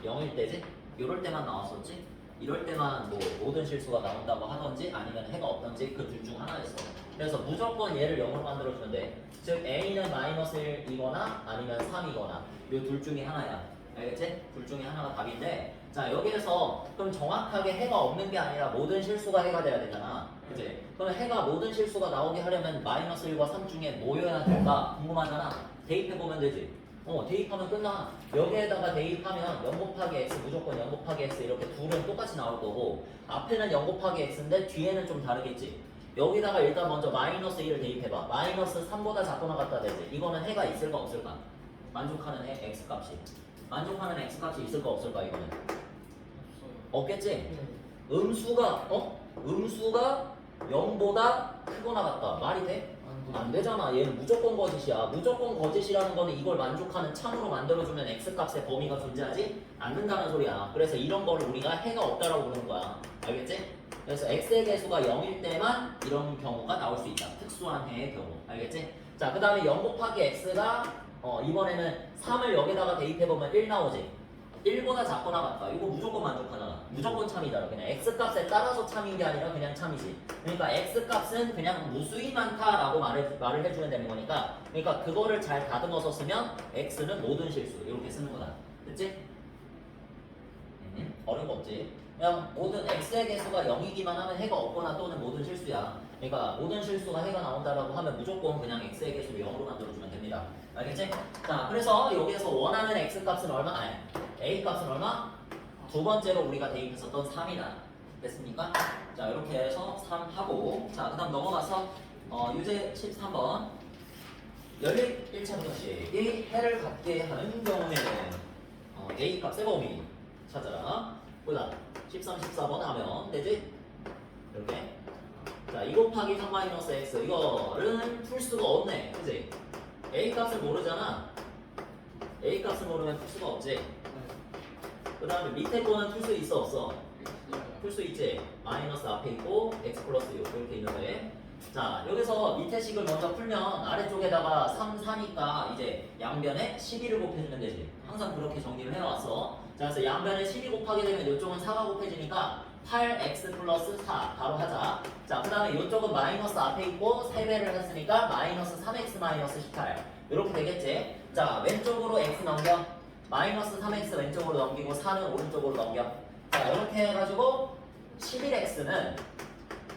0일 때지? 이럴 때만 나왔었지? 이럴 때만 뭐 모든 실수가 나온다고 하던지 아니면 해가 없던지 그 둘 중 하나였어. 그래서 무조건 얘를 0으로 만들어주면 돼. 즉 a는 마이너스 1이거나 아니면 3이거나 요 둘 중에 하나야. 알겠지? 둘 중에 하나가 답인데 자 여기에서 그럼 정확하게 해가 없는 게 아니라 모든 실수가 해가 돼야 되잖아. 그치? 그럼 해가 모든 실수가 나오게 하려면 마이너스 1과 3 중에 뭐여야 될까 궁금하잖아. 대입해보면 되지. 대입하면 끝나. 여기에다가 대입하면 0 곱하기 x 무조건 0 곱하기 x 이렇게 둘은 똑같이 나올 거고 앞에는 0 곱하기 x인데 뒤에는 좀 다르겠지. 여기다가 일단 먼저 마이너스 1을 대입해봐. 마이너스 3보다 작거나 같다 되지. 이거는 해가 있을까 없을까? 만족하는 해 x값이. 만족하는 x값이 있을까 없을까 이거는? 없겠지? 음수가 0보다 크거나 같다. 말이 돼? 안 되잖아. 얘는 무조건 거짓이야. 무조건 거짓이라는 거는 이걸 만족하는 참으로 만들어주면 x값의 범위가 존재하지 않는다는 소리야. 그래서 이런 거를 우리가 해가 없다라고 부르는 거야. 알겠지? 그래서 x의 개수가 0일 때만 이런 경우가 나올 수 있다. 특수한 해의 경우. 알겠지? 자, 그 다음에 0 곱하기 x가 이번에는 3을 여기다가 대입해보면 1 나오지. 1보다 작거나 같다. 이거 무조건 만족하잖아. 무조건 참이다. 그냥 x값에 따라서 참인 게 아니라 그냥 참이지. 그러니까 x값은 그냥 무수히 많다라고 말을 해주면 되는 거니까, 그러니까 그거를 잘 다듬어서 쓰면 x는 모든 실수 이렇게 쓰는 거다. 됐지? 어려운 거 없지. 그냥 모든 x의 개수가 0이기만 하면 해가 없거나 또는 모든 실수야. 그러니까 모든 실수가 해가 나온다라고 하면 무조건 그냥 x의 개수를 0으로 만들어주면 됩니다. 알겠지? 자, 그래서 여기에서 원하는 x값은 얼마? 아니, a값은 얼마? 두 번째로 우리가 대입했었던 3이다. 됐습니까? 자, 이렇게 해서 3 하고, 자, 그 다음 넘어가서 유제 13번 연립 1차 부등식이 해를 갖게 하는 경우에는 a값의 범위 찾아라. 보자. 13, 14번 하면 되지? 이렇게. 자, 2 곱하기 3 마이너스 x. 이거는 풀 수가 없네. 그지? a 값을 모르잖아. a 값을 모르면 풀 수가 없지. 그 다음에 밑에 거는 풀 수 있어 없어? 풀 수 있지. 마이너스 앞에 있고 x 플러스 6 이렇게 있는데, 자, 여기서 밑에 식을 먼저 풀면 아래쪽에다가 3, 4니까 이제 양변에 12를 곱해주면 되지. 항상 그렇게 정리를 해왔어. 자, 그래서 양변에 12 곱하게 되면 이쪽은 4가 곱해지니까 8x 플러스 4 바로 하자. 자, 그 다음에 이쪽은 마이너스 앞에 있고 3배를 했으니까 마이너스 3x 마이너스 18 이렇게 되겠지. 자, 왼쪽으로 x 넘겨. 마이너스 3x 왼쪽으로 넘기고 4는 오른쪽으로 넘겨. 자, 이렇게 해가지고 11x는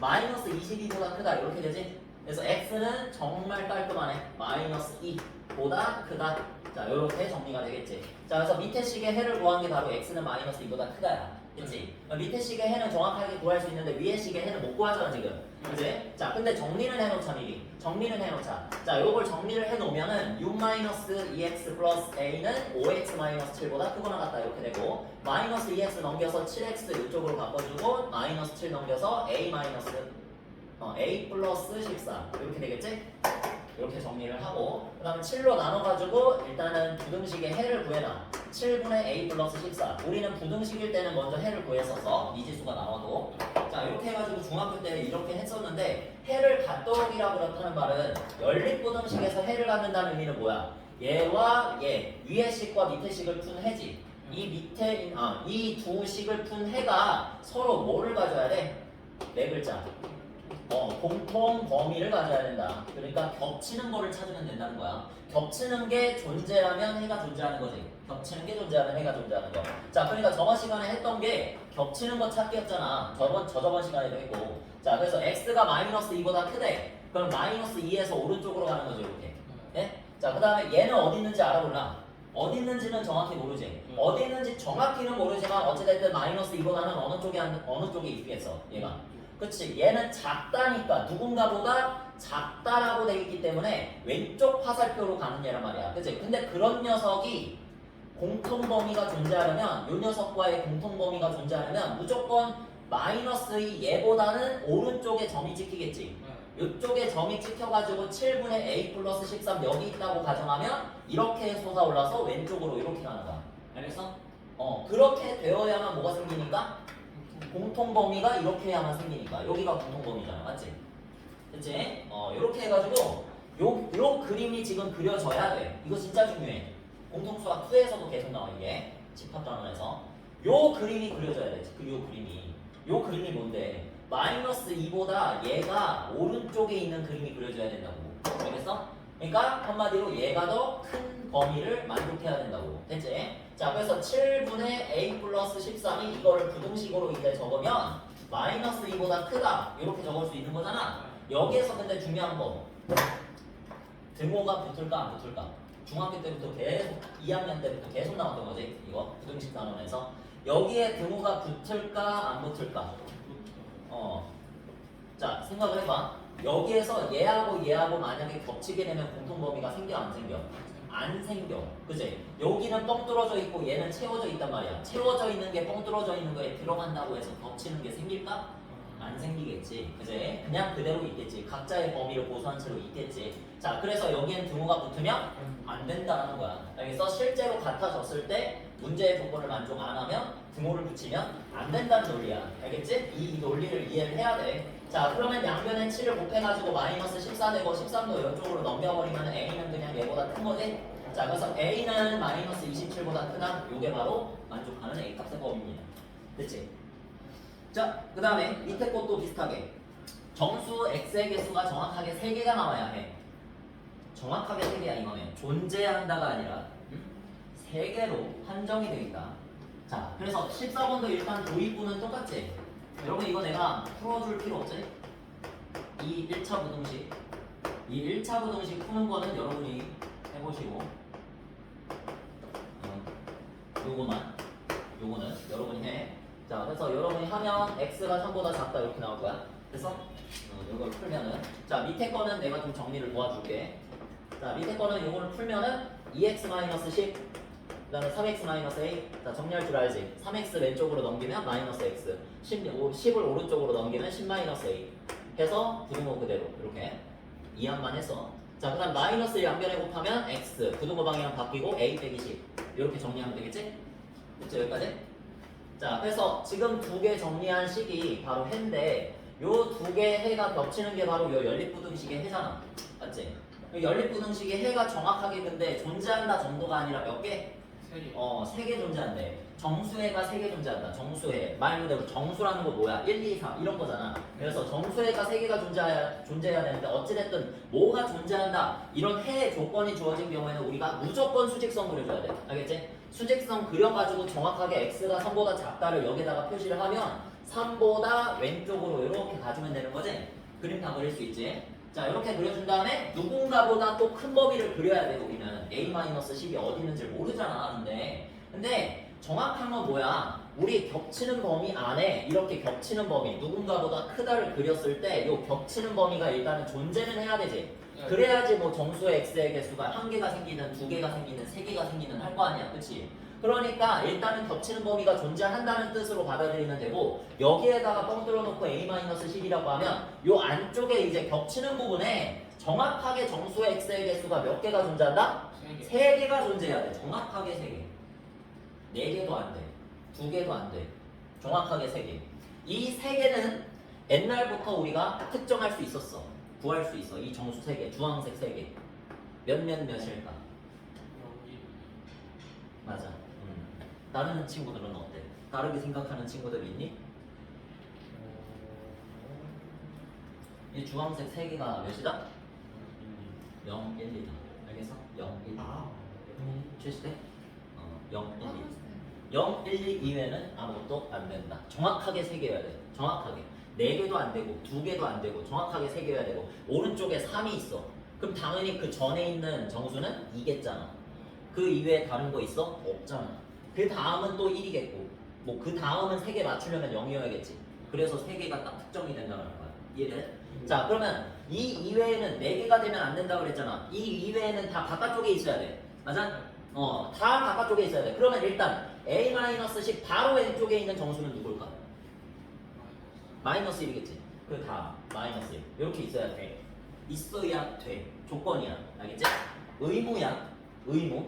마이너스 22보다 크다 이렇게 되지. 그래서 x는 정말 깔끔하네. 마이너스 2보다 크다. 자, 이렇게 정리가 되겠지. 자, 그래서 밑에 식의 해를 구한 게 바로 x는 마이너스 2보다 크다야. 그치? 밑에 식의 해는 정확하게 구할 수 있는데 위에 식의 해는 못 구하잖아 지금. 그치? 자, 근데 정리는 해놓자 미리. 정리는 해놓자. 자, 요걸 정리를 해놓으면은 6-2x 플러스 a는 5x 7보다 크거나 같다 이렇게 되고, 마이너스 2x 넘겨서 7x 이쪽으로 바꿔주고 마이너스 7 넘겨서 a 플러스 14 이렇게 되겠지? 이렇게 정리를 하고, 그 다음에 7로 나눠가지고 일단은 부등식의 해를 구해놔. 7분의 a 플러스 14. 우리는 부등식일 때는 먼저 해를 구했어서 미지수가 나와도. 자, 이렇게 해가지고 중학교 때 이렇게 했었는데, 해를 갖도록이라고 그렇다는 말은 연립부등식에서 해를 갖는다는 의미는 뭐야? 얘와 얘, 위의 식과 밑에 식을 푼 해지. 이 두 식을 푼 해가 서로 뭐를 가져야 돼? 네 글자. 공통 범위를 가져야 된다. 그러니까 겹치는 거를 찾으면 된다는 거야. 겹치는 게 존재하면 해가 존재하는 거지. 겹치는 게 존재하면 해가 존재하는 거. 자, 그러니까 저번 시간에 했던 게 겹치는 거 찾기였잖아. 저번 시간에도 했고. 자, 그래서 x가 마이너스 2보다 크대. 그럼 마이너스 2에서 오른쪽으로 가는 거죠, 이렇게. 네? 자, 그 다음에 얘는 어디 있는지 알아볼라. 어디 있는지는 정확히 모르지. 어디 있는지 정확히는 모르지만 어찌됐든 마이너스 2보다는 어느 쪽에 있겠어, 얘가. 그치, 얘는 작다니까 누군가보다 작다라고 돼 있기 때문에 왼쪽 화살표로 가는 얘란 말이야. 그치? 근데 그런 녀석이 공통범위가 존재하려면, 요 녀석과의 공통범위가 존재하려면 무조건 마이너스의 얘보다는 오른쪽에 점이 찍히겠지. 이쪽에 점이 찍혀가지고 7분의 a 플러스 13 여기 있다고 가정하면 이렇게 솟아올라서 왼쪽으로 이렇게 가는 거야. 알겠어? 그렇게 되어야만 뭐가 생기니까? 공통범위가 이렇게 해야만 생기니까. 여기가 공통범위잖아. 맞지? 그치? 이렇게 해가지고 요 그림이 지금 그려져야 돼. 이거 진짜 중요해. 공통수학 2에서도 계속 나와. 이게 집합단원에서 요 그림이 그려져야 돼. 요 그림이 뭔데? 마이너스 2보다 얘가 오른쪽에 있는 그림이 그려져야 된다고. 알겠어? 그러니까 한마디로 얘가 더 큰 범위를 만족해야 된다고. 됐지? 자, 그래서 7분의 a 플러스 13이 이거를 부등식으로 이제 적으면 마이너스 2보다 크다 이렇게 적을 수 있는 거잖아. 여기에서 근데 중요한 거, 등호가 붙을까 안 붙을까? 중학교 때부터 계속 2학년 때부터 계속 나왔던 거지. 이거 부등식 단원에서 여기에 등호가 붙을까 안 붙을까? 자, 생각을 해봐. 여기에서 얘하고 만약에 겹치게 되면 공통범위가 생겨 안 생겨? 안 생겨. 그치? 여기는 뻥 뚫어져 있고 얘는 채워져 있단 말이야. 채워져 있는 게 뻥 뚫어져 있는 거에 들어간다고 해서 겹치는 게 생길까? 안 생기겠지. 그제? 그냥 그대로 있겠지. 각자의 범위를 고수한 채로 있겠지. 자, 그래서 여기엔 등호가 붙으면 안 된다는 거야. 여기서 실제로 같아졌을 때 문제의 조건을 만족 안 하면 등호를 붙이면 안 된다는 논리야. 알겠지? 이 논리를 이해를 해야 돼. 자, 그러면 양변에 7을 곱해가지고 마이너스 14 되고 13도 이쪽으로 넘겨버리면 A는 그냥 얘보다 큰 거지? 자, 그래서 A는 마이너스 27보다 크다. 요게 바로 만족하는 A 값의 범위입니다. 됐지? 자, 그 다음에 밑에 것도 비슷하게 정수 x의 개수가 정확하게 3개가 나와야 해. 정확하게 3개야 이거는. 존재한다가 아니라 3개로 한정이 되어 있다. 자, 그래서 14번도 일단 도입부는 똑같지? 여러분 이거 내가 풀어줄 필요 없지? 이 1차 부등식 이 1차 부등식 푸는 거는 여러분이 해보시고 요거는 여러분이 해. 자, 그래서 여러분이 하면 x가 3보다 작다 이렇게 나올 거야. 그래서 이걸 풀면은 자, 밑에 거는 내가 좀 정리를 도와줄게. 자, 밑에 거는 요거를 풀면은 2x-10 그 다음에 3x-a. 자, 정리할 줄 알지? 3x 왼쪽으로 넘기면 마이너스 x 10을 오른쪽으로 넘기면 10-a 해서 부등호 그대로 이렇게 이항만 했어. 자, 그 다음 마이너스 양변에 곱하면 x 부등호 방향 바뀌고 a 빼기 10 이렇게 정리하면 되겠지? 됐죠? 여기까지? 자, 그래서 지금 두 개 정리한 식이 바로 해인데 요 두 개의 해가 겹치는 게 바로 요 연립부등식의 해잖아. 맞지? 요 연립부등식의 해가 정확하게 근데 존재한다 정도가 아니라 몇 개? 3개. 3개 존재한대. 정수해가 3개 존재한다. 정수해. 말 그대로 정수라는 거 뭐야? 1, 2, 3 이런 거잖아. 그래서 정수해가 3개가 존재해야 되는데 어찌됐든 뭐가 존재한다. 이런 해의 조건이 주어진 경우에는 우리가 무조건 수직성 그려줘야 돼. 알겠지? 수직성 그려가지고 정확하게 x가 3보다 작다를 여기다가 표시를 하면 3보다 왼쪽으로 이렇게 가주면 되는 거지? 그림 다 그릴 수 있지? 자, 이렇게 그려준 다음에 누군가보다 또 큰 범위를 그려야 돼. 우리는 a-10이 어디 있는지 모르잖아. 근데 정확한 건 뭐야? 우리 겹치는 범위 안에 이렇게 겹치는 범위 누군가보다 크다를 그렸을 때 이 겹치는 범위가 일단은 존재는 해야 되지. 그래야지 뭐 정수의 x의 개수가 1개가 생기는 2개가 생기는 3개가 생기는 할 거 아니야. 그치? 그러니까 일단은 겹치는 범위가 존재한다는 뜻으로 받아들이면 되고 여기에다가 뻥 뚫어놓고 a-10이라고 하면 요 안쪽에 이제 겹치는 부분에 정확하게 정수의 x의 개수가 몇 개가 존재한다? 3개가 존재해야 돼. 정확하게 3개. 4개도 안 돼. 2개도 안 돼. 정확하게 3개. 이 3개는 옛날부터 우리가 특정할 수 있었어. 구할 수 있어. 이 정수 3개, 주황색 3개. 몇일까? 맞아. 다른 친구들은 어때? 다르게 생각하는 친구들 있니? 이 주황색 3개가 몇이다? 0, 1, 2다. 알겠어? 0, 1, 2. 최시대? 0, 1, 2. 0, 1, 2 이외에는 아무것도 안 된다. 정확하게 3개여야 돼. 정확하게. 4개도 안 되고 2개도 안 되고 정확하게 3개여야 되고 오른쪽에 3이 있어. 그럼 당연히 그 전에 있는 정수는 2겠잖아. 그 이외에 다른 거 있어? 없잖아. 그 다음은 또 1이겠고 뭐 그 다음은 3개 맞추려면 0이어야겠지. 그래서 3개가 딱 특정이 된다는 거야. 이해돼? 자, 그러면 이 이외에는 4개가 되면 안 된다고 그랬잖아. 이 이외에는 다 바깥쪽에 있어야 돼. 맞아? 다 바깥쪽에 있어야 돼. 그러면 일단 a-10 바로 왼쪽에 있는 정수는 누굴까? 마이너스 1이겠지. 그 다음 마이너스 1 이렇게 있어야 돼. 있어야 돼. 조건이야. 알겠지? 의무야. 의무.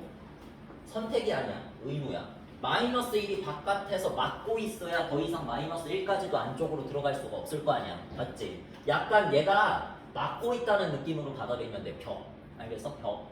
선택이 아니야. 의무야. 마이너스 1이 바깥에서 막고 있어야 더 이상 마이너스 1까지도 안쪽으로 들어갈 수가 없을 거 아니야. 맞지? 약간 얘가 막고 있다는 느낌으로 받아들이면 돼. 벽. 알겠어? 벽.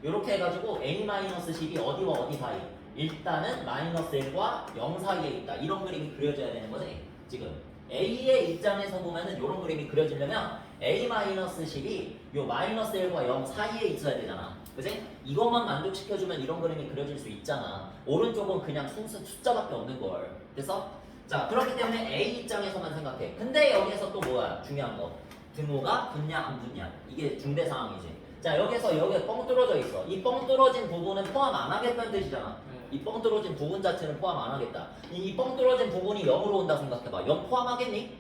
요렇게 해가지고 a-10이 어디와 어디 사이? 일단은 마이너스 1과 0 사이에 있다. 이런 그림이 그려져야 되는 거지. 지금 A의 입장에서 보면은 이런 그림이 그려지려면 a-10이 요 마이너스 1과 0 사이에 있어야 되잖아. 그지? 이것만 만족시켜주면 이런 그림이 그려질 수 있잖아. 오른쪽은 그냥 숫자밖에 없는 걸. 그래서 자, 그렇기 때문에 A 입장에서만 생각해. 근데 여기에서 또 뭐야? 중요한 거. 등호가 붙냐 안 붙냐. 이게 중대 상황이지. 자, 여기서 여기에 뻥 뚫어져 있어. 이 뻥 뚫어진 부분은 포함 안 하겠다는 뜻이잖아. 이 뻥 뚫어진 부분 자체는 포함 안 하겠다. 이 뻥 뚫어진 부분이 0으로 온다 생각해봐. 0 포함하겠니?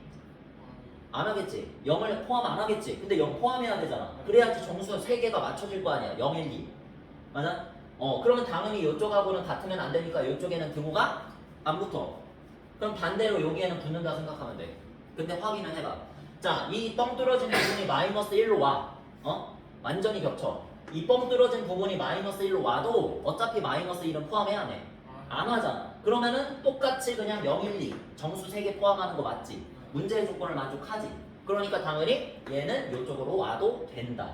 안 하겠지. 0을 포함 안 하겠지. 근데 0 포함해야 되잖아. 그래야지 정수 3개가 맞춰질 거 아니야. 0, 1, 2. 맞아? 그러면 당연히 이쪽하고는 같으면 안 되니까 이쪽에는 등호가 안 붙어. 그럼 반대로 여기에는 붙는다 생각하면 돼. 근데 확인을 해봐. 자, 이 뻥 뚫어진 부분이 마이너스 1로 와. 완전히 겹쳐. 이 뻥 뚫어진 부분이 마이너스 1로 와도 어차피 마이너스 1은 포함해야 돼. 안 하잖아. 그러면은 똑같이 그냥 0, 1, 2 정수 3개 포함하는 거 맞지? 문제의 조건을 만족하지. 그러니까 당연히 얘는 이쪽으로 와도 된다.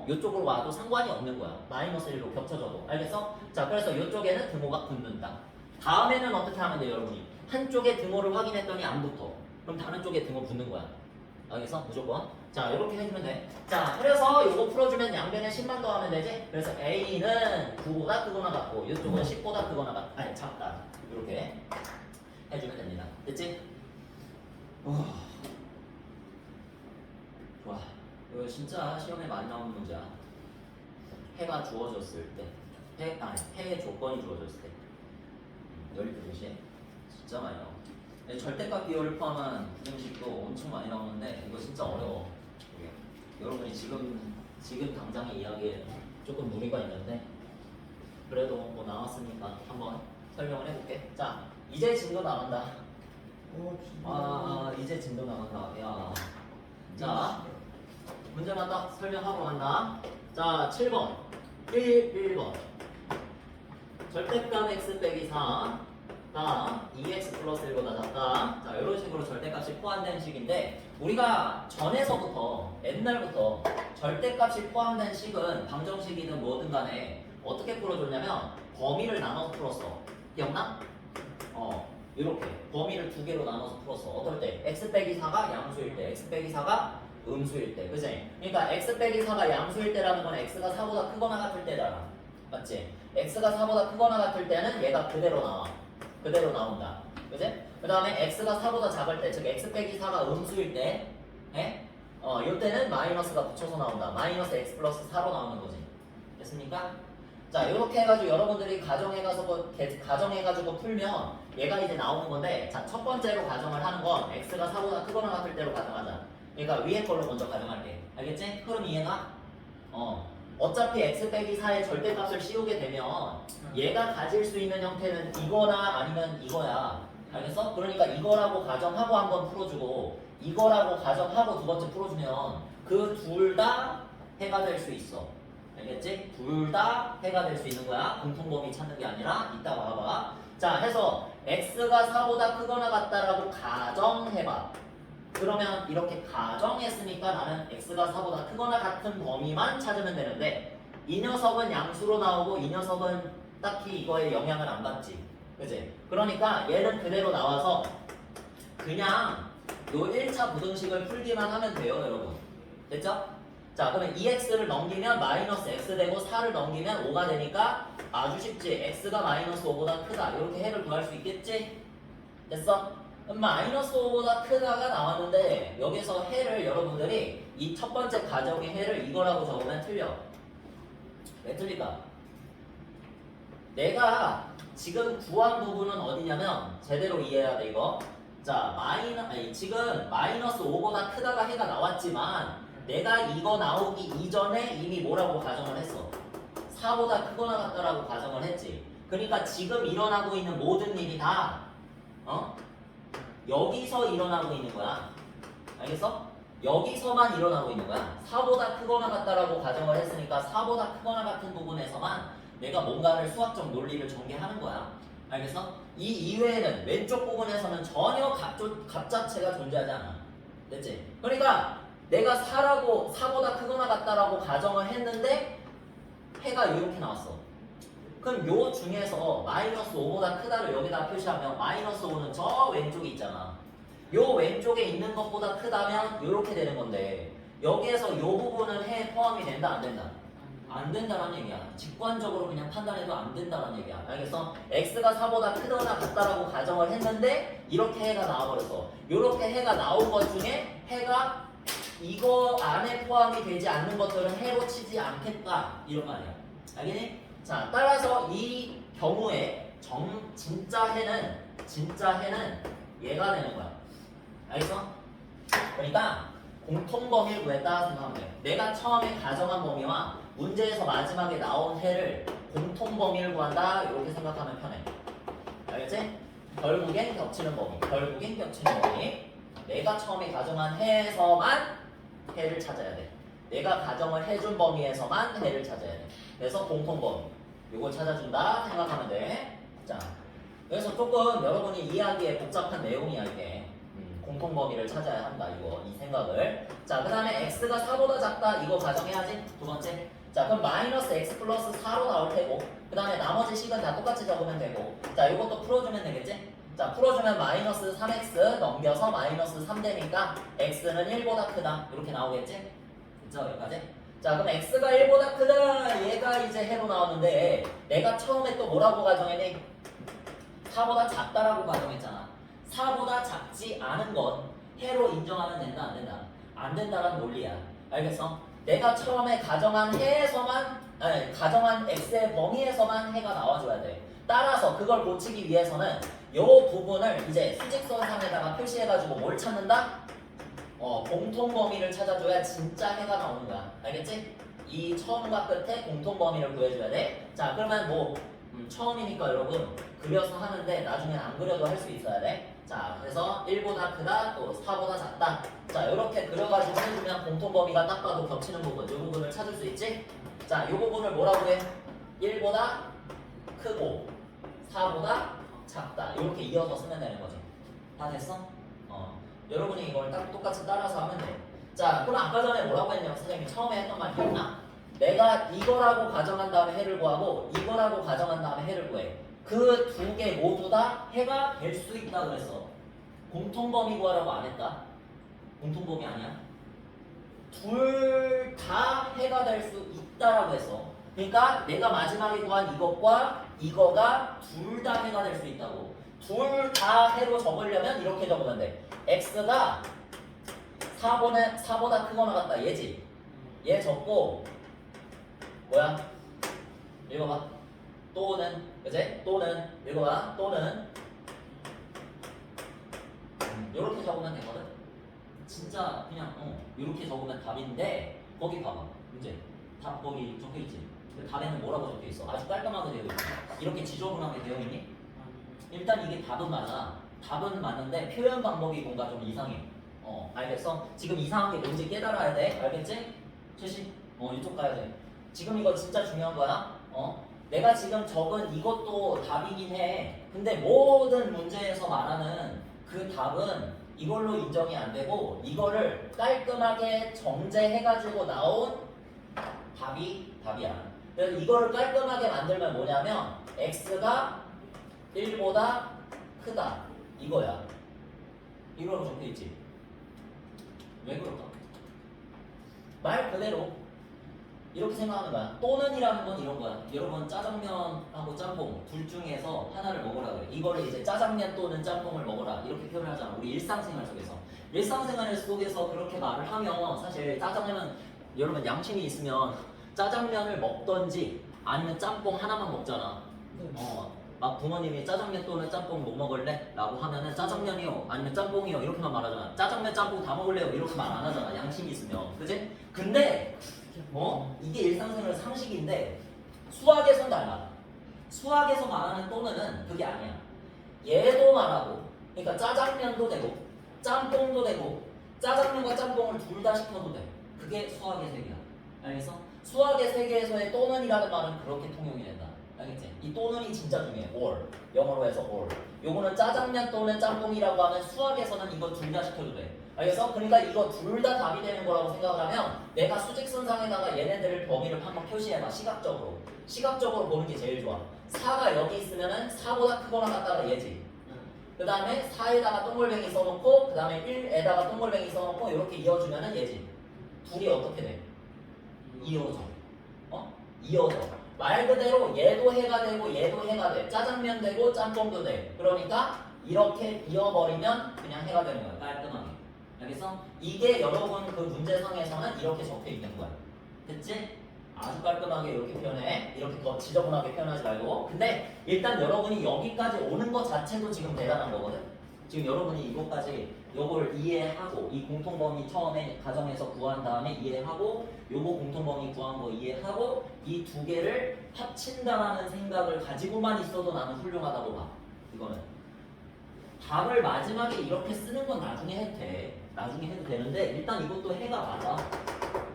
이쪽으로 와도 상관이 없는 거야. 마이너스 1로 겹쳐져도. 알겠어? 자, 그래서 이쪽에는 등호가 붙는다. 다음에는 어떻게 하면 돼요, 여러분이? 한쪽에 등호를 확인했더니 안 붙어. 그럼 다른 쪽에 등호 붙는 거야. 알겠어? 무조건. 자, 이렇게 해주면 돼. 자, 그래서 이거 풀어주면 양변에 10만 더하면 되지? 그래서 A는 9보다 크거나 같고 이쪽은 10보다 크거나 같 아니 작다. 이렇게 해주면 됩니다. 됐지? 좋아. 이거 진짜 시험에 많이 나오는 문제야. 해가 주어졌을 때, 해의 조건이 주어졌을 때. 열리 부등식 진짜 많이 나와. 절대값 비율을 포함한 부등식도 엄청 많이 나오는데 이거 진짜 어려워. 여러분이 지금 당장의 이야기에 조금 무리가 있는데 그래도 뭐 나왔으니까 한번 설명을 해볼게. 자, 이제 진도 나간다. 이제 진도 나간다. 야. 자, 문제만 딱 설명하고 간다. 자, 7번 1번 절대값 x 빼기 4가 2x 플러스 1보다 작다. 자, 이런 식으로 절대값이 포함된 식인데 우리가 전에서부터 옛날부터 절대값이 포함된 식은 방정식이든 뭐든 간에 어떻게 풀어줬냐면 범위를 나눠서 풀었어. 기억나? 이렇게 범위를 두 개로 나눠서 풀었어. 어떨 때? x 빼기 4가 양수일 때, x 빼기 4가 음수일 때, 그지? 그러니까 x 빼기 4가 양수일 때라는 건 x가 4보다 크거나 같을 때잖아. 맞지? x가 4보다 크거나 같을 때는 얘가 그대로 나와. 그대로 나온다. 그지? 그 다음에 x가 4보다 작을 때, 즉 x 빼기 4가 음수일 때, 이때는 마이너스가 붙여서 나온다. 마이너스 x 플러스 4로 나오는 거지. 됐습니까? 자, 이렇게 해가지고 여러분들이 가정해가지고 풀면 얘가 이제 나오는 건데, 자, 첫 번째로 가정을 하는 건 x가 4보다 크거나 같을 때로 가정하자. 그러니까 위에 걸로 먼저 가정할게. 알겠지? 흐름 이해가? 어차피 x 빼기 4의 절대값을 씌우게 되면 얘가 가질 수 있는 형태는 이거나 아니면 이거야. 알겠어? 그러니까 이거라고 가정하고 한번 풀어주고 이거라고 가정하고 두 번째 풀어주면 그 둘 다 해가 될 수 있어. 알겠지? 둘 다 해가 될 수 있는 거야. 공통범위 찾는 게 아니라 이따 봐봐. 자, 해서 x가 4보다 크거나 같다라고 가정해봐. 그러면 이렇게 가정했으니까 나는 x가 4보다 크거나 같은 범위만 찾으면 되는데 이 녀석은 양수로 나오고 이 녀석은 딱히 이거에 영향을 안 받지. 그치? 그러니까 얘는 그대로 나와서 그냥 요 1차 부등식을 풀기만 하면 돼요, 여러분. 됐죠? 자, 그러면 2x를 넘기면 마이너스 x 되고 4를 넘기면 5가 되니까 아주 쉽지. x가 마이너스 5보다 크다. 이렇게 해를 구할 수 있겠지? 됐어? 그럼 마이너스 5보다 크다가 나왔는데 여기서 해를 여러분들이 이 첫 번째 가정의 해를 이거라고 적으면 틀려. 왜 틀릴까? 내가 지금 구한 부분은 어디냐면 제대로 이해해야 돼 이거. 자, 지금 마이너스 5보다 크다가 해가 나왔지만 내가 이거 나오기 이전에 이미 뭐라고 가정을 했어? 4보다 크거나 같다라고 가정을 했지. 그러니까 지금 일어나고 있는 모든 일이 다 여기서 일어나고 있는 거야. 알겠어? 여기서만 일어나고 있는 거야. 4보다 크거나 같다라고 가정을 했으니까 4보다 크거나 같은 부분에서만 내가 뭔가를 수학적 논리를 전개하는 거야. 알겠어? 이 이외에는 왼쪽 부분에서는 전혀 값 자체가 존재하지 않아. 됐지? 그러니까 내가 4보다 크거나 같다라고 가정을 했는데 해가 이렇게 나왔어. 그럼 요 중에서 마이너스 5보다 크다를 여기다 표시하면 마이너스 5는 저 왼쪽에 있잖아. 요 왼쪽에 있는 것보다 크다면 이렇게 되는 건데 여기에서 요 부분은 해에 포함이 된다 안 된다? 안 된다는 얘기야. 직관적으로 그냥 판단해도 안 된다는 얘기야. 알겠어? x가 4보다 크거나 같다라고 가정을 했는데 이렇게 해가 나와버렸어. 이렇게 해가 나온 것 중에 해가 이거 안에 포함이 되지 않는 것들은 해로 치지 않겠다 이런 말이야. 알겠니? 자, 따라서 이 경우에 진짜 해는 얘가 되는 거야. 알겠어? 그러니까 공통범위를 구했다 생각하면 돼. 내가 처음에 가정한 범위와 문제에서 마지막에 나온 해를 공통범위를 구한다 이렇게 생각하면 편해. 알겠지? 결국엔 겹치는 범위. 내가 처음에 가정한 해에서만 해를 찾아야 돼. 내가 가정을 해준 범위에서만 해를 찾아야 돼. 그래서 공통 범위. 이걸 찾아준다 생각하면 돼. 자, 그래서 조금 여러분이 이해하기에 복잡한 내용이야 이게. 공통 범위를 찾아야 한다 이거 이 생각을. 자, 그 다음에 x가 4보다 작다 이거 가정해야지. 두 번째. 자, 그럼 마이너스 x 플러스 4로 나올 테고 그 다음에 나머지 식은 다 똑같이 적으면 되고. 자, 이것도 풀어주면 되겠지? 자, 풀어주면 마이너스 3x 넘겨서 마이너스 3 되니까 x는 1보다 크다 이렇게 나오겠지? 그쵸? 여기까지? 자, 그럼 x가 1보다 크다 얘가 이제 해로 나오는데 내가 처음에 또 뭐라고 가정했니? 4보다 작다라고 가정했잖아. 4보다 작지 않은 건 해로 인정하면 된다 안 된다? 안 된다라는 논리야. 알겠어? 내가 처음에 가정한 해에서만 가정한 x의 범위에서만 해가 나와줘야 돼. 따라서 그걸 고치기 위해서는 요 부분을 이제 수직선상에다가 표시해가지고 뭘 찾는다? 공통 범위를 찾아줘야 진짜 해가 나오는 거야. 알겠지? 이 처음과 끝에 공통 범위를 구해줘야 돼. 자, 그러면 뭐 처음이니까 여러분 그려서 하는데 나중엔 안 그려도 할 수 있어야 돼. 자, 그래서 1보다 크다 또 4보다 작다. 자, 이렇게 그려가지고 해주면 공통 범위가 딱 봐도 겹치는 부분, 이 부분을 찾을 수 있지? 자, 이 부분을 뭐라고 해? 1보다 크고 4보다 작다. 이렇게 이어서 쓰면 되는 거지. 다 됐어? 여러분이 이걸 딱 똑같이 따라서 하면 돼. 자, 그럼 아까 전에 뭐라고 했냐면 선생님이 처음에 했던 말 기억나? 내가 이거라고 가정한 다음에 해를 구하고 이거라고 가정한 다음에 해를 구해. 그 두 개 모두 다 해가 될 수 있다 그랬어. 공통범위 구하라고 안 했다. 공통범위 아니야. 둘 다 해가 될 수 있다라고 했어. 그러니까 내가 마지막에 구한 이것과 이거가 둘 다 해가 될 수 있다고. 둘 다 해로 적으려면 이렇게 적으면 돼. x가 4보다 크거나 같다. 얘지. 얘 적고 뭐야? 읽어봐. 또는 그제? 또는 읽어봐. 또는 이렇게 적으면 되거든. 진짜 그냥 이렇게 적으면 답인데 거기 봐봐. 문제. 답 거기 적혀 있지. 근데 답에는 뭐라고 적혀 있어? 아주 깔끔하게 되어 있어. 이렇게 지저분하게 되어 있니? 일단 이게 답은 맞아. 답은 맞는데 표현 방법이 뭔가 좀 이상해. 알겠어? 지금 이상한 게 뭔지 깨달아야 돼. 알겠지? 최씨? 이쪽 가야 돼. 지금 이거 진짜 중요한 거야. 내가 지금 적은 이것도 답이긴 해. 근데 모든 문제에서 말하는 그 답은 이걸로 인정이 안 되고 이거를 깔끔하게 정제해가지고 나온 답이 답이야. 그래서 이거를 깔끔하게 만들면 뭐냐면 x가 1보다 크다 이거야. 이거라고 적혀있지. 왜 그럴까? 말 그대로 이렇게 생각하는 거야. 또는이라는 건 이런 거야. 여러분 짜장면하고 짬뽕 둘 중에서 하나를 먹으라 그래. 이거를 이제 짜장면 또는 짬뽕을 먹으라 이렇게 표현하잖아. 우리 일상생활 속에서. 일상생활 속에서 그렇게 말을 하면 사실 짜장면은 여러분 양심이 있으면 짜장면을 먹던지 아니면 짬뽕 하나만 먹잖아. 막 부모님이 짜장면 또는 짬뽕 뭐 먹을래? 라고 하면은 짜장면이요 아니면 짬뽕이요 이렇게만 말하잖아. 짜장면 짬뽕 다 먹을래요 이렇게 말 안 하잖아. 양심이 있으면. 그치? 근데 이게 일상생활 상식인데 수학에선 달라. 수학에서 말하는 또는은 그게 아니야. 얘도 말하고 그러니까 짜장면도 되고 짬뽕도 되고 짜장면과 짬뽕을 둘 다 시켜도 돼. 그게 수학의 세계야. 알겠어? 수학의 세계에서의 또는이라는 말은 그렇게 통용이 된다. 알겠지? 이 또는이 진짜 중요해. or. 영어로 해서 or. 요거는 짜장면 또는 짬뽕이라고 하면 수학에서는 이거 둘 다 시켜도 돼. 알겠어? 그러니까 이거 둘 다 답이 되는 거라고 생각을 하면 내가 수직선상에다가 얘네들을 범위를 한번 표시해봐. 시각적으로. 시각적으로 보는 게 제일 좋아. 4가 여기 있으면은 4보다 크거나 같다가 얘지. 그 다음에 4에다가 동글뱅이 써놓고 그 다음에 1에다가 동글뱅이 써놓고 이렇게 이어주면은 얘지. 둘이 어떻게 돼? 이어져. 이어져. 말 그대로 얘도 해가 되고 얘도 해가 돼. 짜장면 되고 짬뽕도 돼. 그러니까 이렇게 이어버리면 그냥 해가 되는 거야. 깔끔하게. 알겠어? 이게 여러분 그 문제상에서는 이렇게 적혀 있는 거야. 됐지? 아주 깔끔하게 이렇게 표현해. 이렇게 더 지저분하게 표현하지 말고. 근데 일단 여러분이 여기까지 오는 것 자체도 지금 대단한 거거든. 지금 여러분이 이것까지 요걸 이해하고 이 공통범위 처음에 가정에서 구한 다음에 이해하고 요거 공통범위 구한 거 이해하고 이 두 개를 합친다라는 생각을 가지고만 있어도 나는 훌륭하다고 봐. 이거는 답을 마지막에 이렇게 쓰는 건 나중에 해도 돼. 나중에 해도 되는데 일단 이것도 해가 맞아.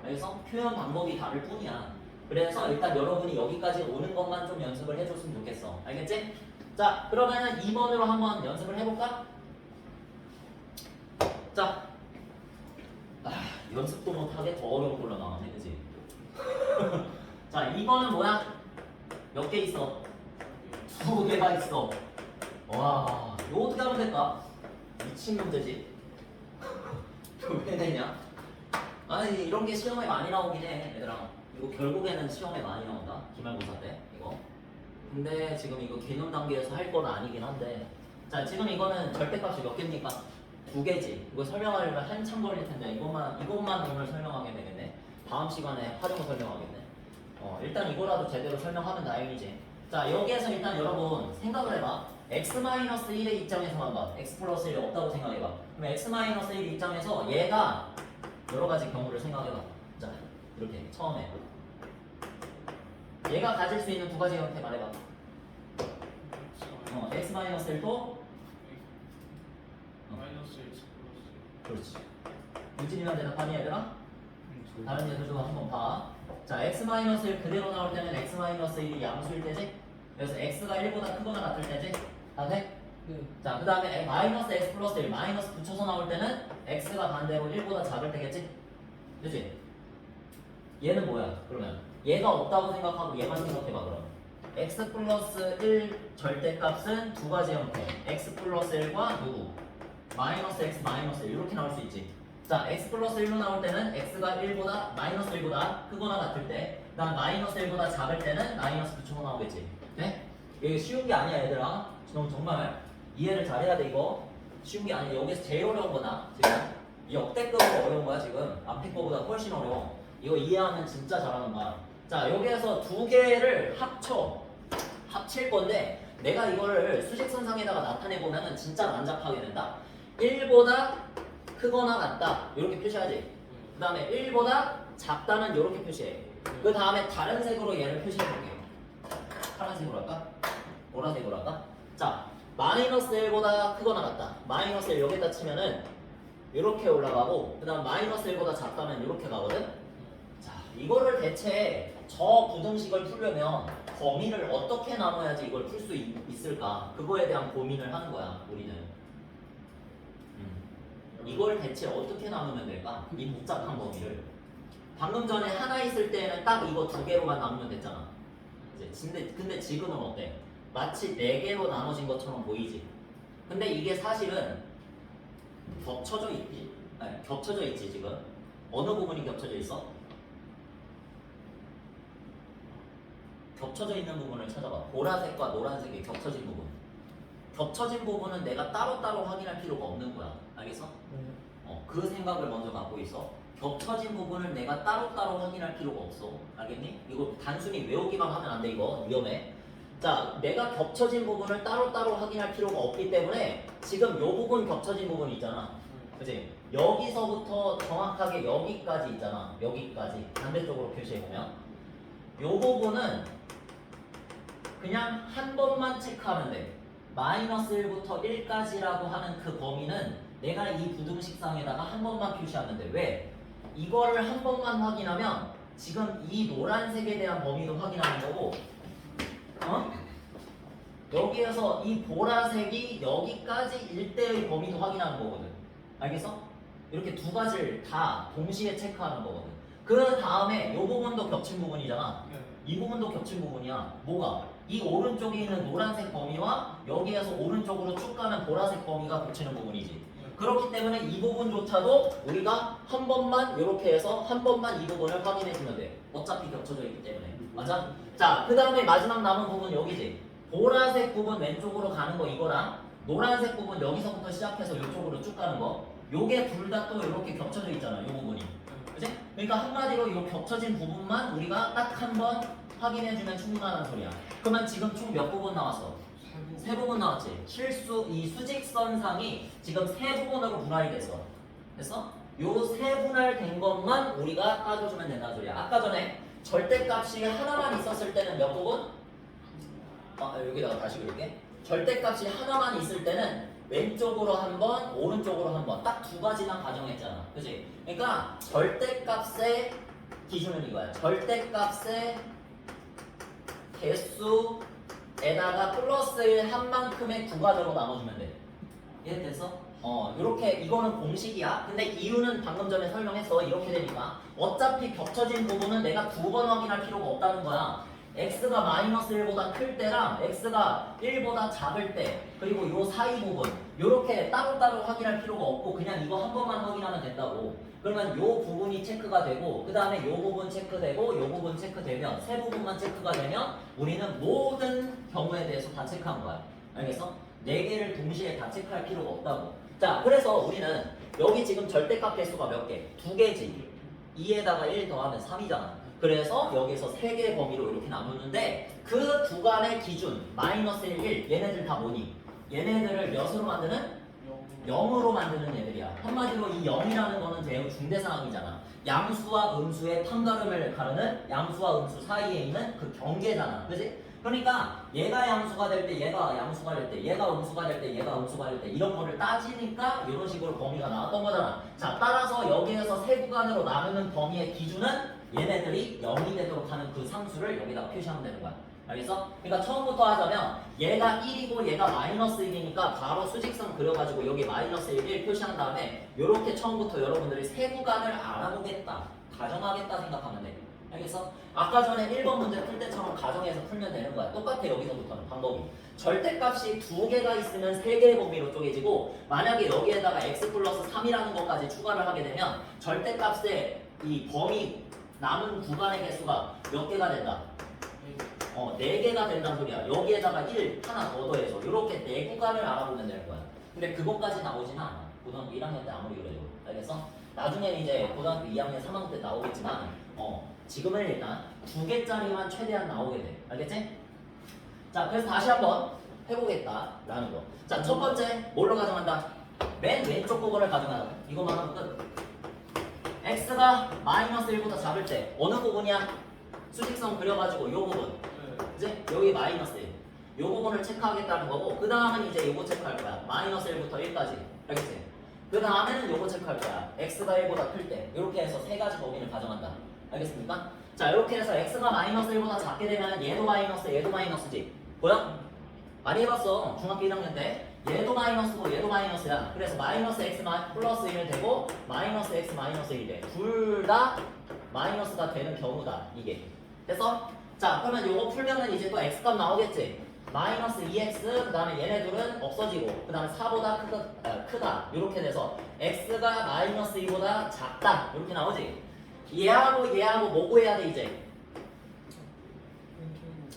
그래서 표현 방법이 다를 뿐이야. 그래서 일단 여러분이 여기까지 오는 것만 좀 연습을 해줬으면 좋겠어. 알겠지? 자, 그러면은 2번으로 한번 연습을 해볼까? 자, 연습도 못하게 더 어려운 걸로 나왔네, 그지? 자, 2번은 뭐야? 몇 개 있어? 2개가 있어. 와, 이거 어떻게 하면 될까? 미친 문제지. 왜 되냐? 아니, 이런 게 시험에 많이 나오긴 해, 얘들아. 이거 결국에는 시험에 많이 나온다. 기말고사 때, 이거. 근데 지금 이거 개념 단계에서 할 건 아니긴 한데. 자, 지금 이거는 절대값이 몇 개입니까? 2개지. 이거 설명하려면 한참 걸릴 텐데, 이것만 오늘 설명하게 되겠네. 다음 시간에 활용을 설명하겠네. 일단 이거라도 제대로 설명하면 다행이지. 자, 여기에서 일단 여러분 생각을 해봐. x-1의 입장에서만 봐. x 플러스 1이 없다고 생각해봐. 그럼 x-1 입장에서 얘가 여러 가지 경우를 생각해봐. 자, 이렇게 처음에 얘가 가질 수 있는 두 가지 형태 말해봐. x-1도 마이너스 x 플러스 그렇지. 유진이만 대답하니 얘들아? 다른 애들도 한번 봐. 자, x-1 그대로 나올 때는 x-1이 양수일 때지? 그래서 x가 1보다 크거나 같을 때지? 다 돼? 자, 그 다음에 마이너스 x 플러스 1 마이너스 붙여서 나올 때는 x가 반대로 1보다 작을 때겠지? 그치? 얘는 뭐야? 그러면 얘가 없다고 생각하고 얘만 생각해봐. 그럼 x 플러스 1 절대값은 두 가지 형태 x 플러스 1과 누구? 마이너스 x 마이너스 1 이렇게 나올 수 있지. 자, x 플러스 1로 나올 때는 x가 1보다 마이너스 1보다 크거나 같을 때, 그다음 마이너스 1보다 작을 때는 마이너스 붙여서 나오겠지. 네? 이게 쉬운 게 아니야, 얘들아. 정말 이해를 잘해야 돼. 이거 쉬운 게 아니야. 여기서 제일 어려운 거다 지금. 역대급으로 어려운 거야 지금. 앞에 거보다 훨씬 어려워. 이거 이해하면 진짜 잘하는 거야. 자, 여기에서 두 개를 합칠 건데 내가 이거를 수직선상에다가 나타내 보면은 진짜 난잡하게 된다. 1보다 크거나 같다 이렇게 표시하지. 그 다음에 1보다 작다는 이렇게 표시해. 그 다음에 다른 색으로 얘를 표시해 볼게요. 파란색으로 할까? 보라색으로 할까? 자, 마이너스 1보다 크거나 같다. 마이너스 1 여기다 치면은 이렇게 올라가고, 그 다음 마이너스 1보다 작다면 이렇게 가거든. 자, 이거를 대체 저 부등식을 풀려면 범위를 어떻게 나눠야지 이걸 풀 수 있을까? 그거에 대한 고민을 하는 거야, 우리는. 이걸 대체 어떻게 나누면 될까? 이 복잡한 범위를. 방금 전에 하나 있을 때는 딱 이거 두 개로만 나누면 됐잖아. 근데 지금은 어때? 마치 네 개로 나눠진 것처럼 보이지. 근데 이게 사실은 겹쳐져 있지. 아니, 겹쳐져 있지 지금. 어느 부분이 겹쳐져 있어? 겹쳐져 있는 부분을 찾아봐. 보라색과 노란색이 겹쳐진 부분. 겹쳐진 부분은 내가 따로따로 확인할 필요가 없는 거야. 알겠어? 그 생각을 먼저 갖고 있어. 겹쳐진 부분을 내가 따로따로 확인할 필요가 없어. 알겠니? 이거 단순히 외우기만 하면 안 돼. 이거 위험해. 자, 내가 겹쳐진 부분을 따로따로 확인할 필요가 없기 때문에 지금 이 부분 겹쳐진 부분이 있잖아. 그치? 여기서부터 정확하게 여기까지 있잖아. 여기까지 반대쪽으로 표시해보면 이 부분은 그냥 한 번만 체크하면 돼. 마이너스 1부터 1까지라고 하는 그 범위는 내가 이 부등식상에다가 한 번만 표시하면 돼. 왜? 이거를 한 번만 확인하면 지금 이 노란색에 대한 범위도 확인하는 거고, 여기에서 이 보라색이 여기까지 일대의 범위도 확인하는 거거든. 알겠어? 이렇게 두 가지를 다 동시에 체크하는 거거든. 그 다음에 이 부분도 겹친 부분이잖아. 이 부분도 겹친 부분이야. 뭐가? 이 오른쪽에 있는 노란색 범위와 여기에서 오른쪽으로 쭉 가는 보라색 범위가 겹치는 부분이지. 그렇기 때문에 이 부분조차도 우리가 한 번만 이렇게 해서 한 번만 이 부분을 확인해 주면 돼. 어차피 겹쳐져 있기 때문에. 맞아? 자, 그 다음에 마지막 남은 부분 여기지. 보라색 부분 왼쪽으로 가는 거 이거랑 노란색 부분 여기서부터 시작해서 이쪽으로 쭉 가는 거, 요게 둘 다 또 이렇게 겹쳐져 있잖아. 요 부분이. 그치? 그러니까 한마디로 이 겹쳐진 부분만 우리가 딱 한 번 확인해주면 충분하다는 소리야. 그러면 지금 총 몇 부분 나왔어? 세 부분 나왔지. 이 수직선상이 지금 세 부분으로 분할이 됐어. 됐어? 요 세 분할된 것만 우리가 따져주면 된다는 소리야. 아까 전에 절대값이 하나만 있었을 때는 몇 부분? 여기다가 다시 그릴게. 절대값이 하나만 있을 때는 왼쪽으로 한 번, 오른쪽으로 한 번. 딱 두 가지만 가정했잖아. 그지? 그러니까 절대값의 기준은 이거야. 절대값의 개수에다가 플러스 1 한 만큼의 구간으로 나눠주면 돼. 이해됐어? 이렇게 이거는 공식이야. 근데 이유는 방금 전에 설명했어. 이렇게 되니까 어차피 겹쳐진 부분은 내가 두 번 확인할 필요가 없다는 거야. x가 마이너스 1보다 클 때랑 x가 1보다 작을 때 그리고 요 사이 부분 요렇게 따로따로 확인할 필요가 없고 그냥 이거 한 번만 확인하면 된다고. 그러면 요 부분이 체크가 되고 그 다음에 요 부분 체크되고 요 부분 체크되면 세 부분만 체크가 되면 우리는 모든 경우에 대해서 다 체크한 거야. 알겠어? 네 개를 동시에 다 체크할 필요가 없다고. 자, 그래서 우리는 여기 지금 절대값 개수가 몇 개? 두 개지. 2에다가 1 더하면 3이잖아. 그래서 여기서 세 개의 범위로 이렇게 나누는데 그 두 간의 기준 마이너스 1, 얘네들 다 뭐니? 얘네들을 몇으로 만드는? 0으로 만드는 애들이야. 한마디로 이 0이라는 거는 매우 중대상황이잖아. 양수와 음수의 판가름을 가르는 양수와 음수 사이에 있는 그 경계잖아. 그지? 그러니까 얘가 양수가 될 때 얘가 양수가 될 때 얘가 음수가 될 때 얘가 음수가 될 때 이런 거를 따지니까 이런 식으로 범위가 나왔던 거잖아. 자, 따라서 여기에서 세 구간으로 나누는 범위의 기준은 얘네들이 0이 되도록 하는 그 상수를 여기다 표시하면 되는 거야. 알겠어? 그러니까 처음부터 하자면 얘가 1이고 얘가 마이너스 1이니까 바로 수직선 그려가지고 여기 마이너스 1 표시한 다음에 이렇게 처음부터 여러분들이 세 구간을 알아보겠다, 가정하겠다 생각하면 돼. 알겠어? 아까 전에 1번 문제 풀 때처럼 가정해서 풀면 되는 거야. 똑같아. 여기서부터는 방법이. 절대값이 두 개가 있으면 세 개의 범위로 쪼개지고 만약에 여기에다가 x 플러스 3이라는 것까지 추가를 하게 되면 절대값의 이 범위 남은 구간의 개수가 몇 개가 된다? 4개가 된다는 소리야. 여기에다가 1 하나 더 더해서 이렇게 4구간을 알아보면 되는 거야. 근데 그것까지 나오지는 않아. 고등학교 1학년 때 아무리 그래도. 알겠어? 나중에는 이제 고등학교 2학년, 3학년 때 나오겠지만 지금은 일단 2개짜리만 최대한 나오게 돼. 알겠지? 자, 그래서 다시 한번 해보겠다 라는 거. 자, 첫 번째 뭘로 가정한다? 맨 왼쪽 부분을 가정한다. 이것만 하면 끝. x가 마이너스 1보다 작을 때 어느 부분이야? 수직선 그려가지고 이 부분. 이제 여기 마이너스 1. 이 부분을 체크하겠다는 거고 그 다음은 이제 이거 체크할 거야. 마이너스 1부터 1까지. 알겠지? 그 다음에는 이거 체크할 거야. x가 1보다 클 때. 이렇게 해서 세 가지 범위를 가정한다. 알겠습니까? 자, 이렇게 해서 x가 마이너스 1보다 작게 되면 얘도 마이너스, 얘도 마이너스지. 보여? 많이 해봤어. 중학교 1학년 때. 얘도 마이너스고 얘도 마이너스야. 그래서 마이너스 x 플러스 1 되고 마이너스 x 마이너스 1 돼. 둘 다 마이너스가 되는 경우다. 이게. 됐어? 자, 그러면 요거 풀면은 이제 또 x값 나오겠지? 마이너스 2x, 그 다음에 얘네들은 없어지고 그 다음에 4보다 크다 이렇게 돼서 x가 마이너스 2보다 작다 이렇게 나오지? 얘하고 뭐 구해야 돼 이제?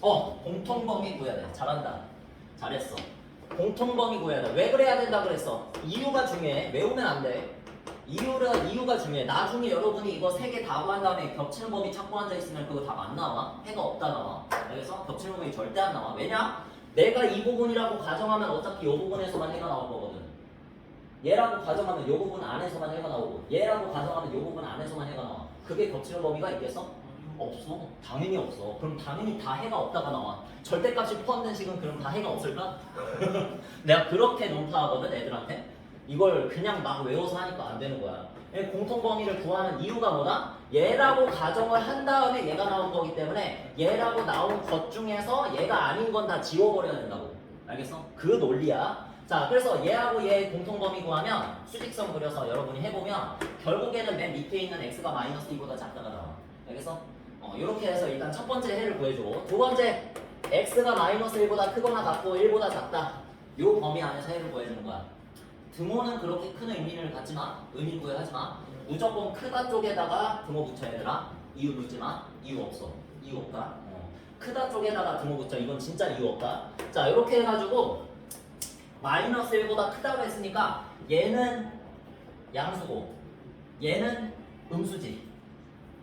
공통범위 구해야 돼. 잘한다. 잘했어. 공통범위 구해야 돼. 왜 그래야 된다 그랬어? 이유가 중요해. 외우면 안 돼. 이유가 중요해. 나중에 여러분이 이거 3개 다 구한 다음에 겹치는 범위 찾고 앉아있으면 그거 답 안 나와. 해가 없다 나와. 알겠어? 겹치는 범위 절대 안 나와. 왜냐? 내가 이 부분이라고 가정하면 어차피 이 부분에서만 해가 나올 거거든. 얘라고 가정하면 이 부분 안에서만 해가 나오고 얘라고 가정하면 이 부분 안에서만 해가 나와. 그게 겹치는 범위가 있겠어? 없어. 당연히 없어. 그럼 당연히 다 해가 없다가 나와. 절대값이 포함된 식은 그럼 다 해가 없을까? 내가 그렇게 논파하거든 애들한테. 이걸 그냥 막 외워서 하니까 안 되는 거야. 공통범위를 구하는 이유가 뭐다? 얘라고 가정을 한 다음에 얘가 나온 거기 때문에 얘라고 나온 것 중에서 얘가 아닌 건 다 지워버려야 된다고. 알겠어? 그 논리야. 자, 그래서 얘하고 얘 공통범위 구하면 수직선 그려서 여러분이 해보면 결국에는 맨 밑에 있는 x가 마이너스 2보다 작다가 나와. 알겠어? 이렇게 해서 일단 첫 번째 해를 구해주고 두 번째 x가 마이너스 1보다 크거나 같고 1보다 작다. 이 범위 안에서 해를 구해주는 거야. 등호는 그렇게 큰 의미를 갖지마. 의미 부여하지마. 무조건 크다 쪽에다가 등호 붙여 얘들아. 이유 묻지마. 이유 없어. 이유 없다. 크다 쪽에다가 등호 붙여. 이건 진짜 이유 없다. 자, 이렇게 해가지고 마이너스 1보다 크다고 했으니까 얘는 양수고 얘는 음수지.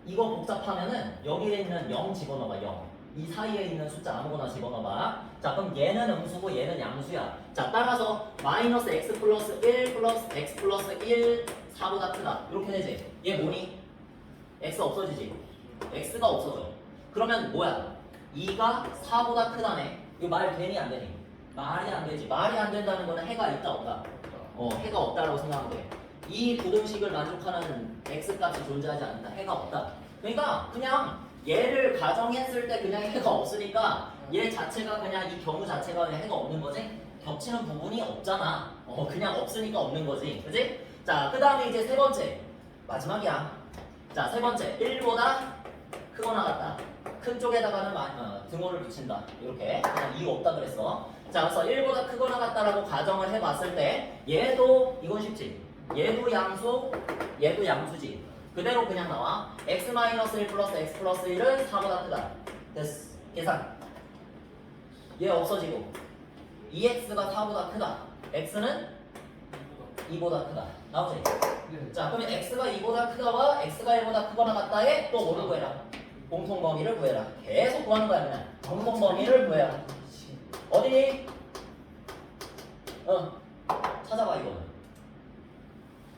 이거 복잡하면은 여기에 있는 0 집어넣어봐. 0. 이 사이에 있는 숫자 아무거나 집어넣어봐. 자, 그럼 얘는 음수고 얘는 양수야. 자, 따라서 마이너스 x 플러스 1 플러스 x 플러스 1 4보다 크다. 이렇게 되지. 얘 뭐니? x 없어지지. x가 없어져. 그러면 뭐야? 2가 4보다 크다네. 이거 말 되니 안 되니? 말이 안 되지. 말이 안 된다는 거는 해가 있다 없다. 해가 없다라고 생각하면 돼. 이 부등식을 만족하는 x 값이 존재하지 않는다. 해가 없다. 그러니까 그냥 얘를 가정했을 때 그냥 해가 없으니까 얘 자체가 그냥 이 경우 자체가 그냥 해가 없는 거지. 겹치는 부분이 없잖아. 그냥 없으니까 없는 거지. 그지? 자, 그 다음에 이제 세 번째. 마지막이야. 자, 세 번째. 1보다 크거나 같다. 큰 쪽에다가는 등호를 붙인다. 이렇게. 그냥 이유 없다 그랬어. 자, 그래서 1보다 크거나 같다라고 가정을 해봤을 때 얘도 이건 쉽지. 얘도 양수, 얘도 양수지. 그대로 그냥 나와. x-1 플러스 x 플러스 1은 4보다 크다. 됐어. 계산. 얘 없어지고 2x가 4보다 크다. x는 2보다 크다. 나오지? 네. 자, 그러면 x가 2보다 크다와 x가 1보다 크거나 같다에 또 뭐를 구해라? 공통범위를 구해라. 계속 구하는 거야 그냥. 공통범위를 구해라. 어디니? 찾아봐 이거는.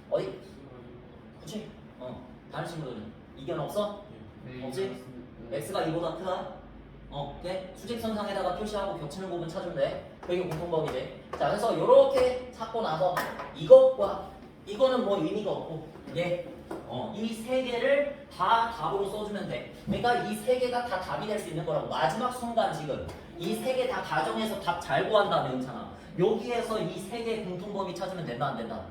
어디? 그치? 다른 친구들은 이견 없어? 네, 없지? 맞습니다. x가 2보다 크다? 오케이? 수직선상에다가 표시하고 겹치는 부분 찾으면 돼. 그게 공통범위지. 자, 그래서 요렇게 찾고 나서 이것과 이거는 뭐 의미가 없고 이 세 개를 다 답으로 써주면 돼. 그러니까 이 세 개가 다 답이 될 수 있는 거라고. 마지막 순간 지금 이 세 개 다 가정해서 답 잘 구한 다음에 괜찮아. 여기에서 이 세 개 공통범위 찾으면 된다 안 된다?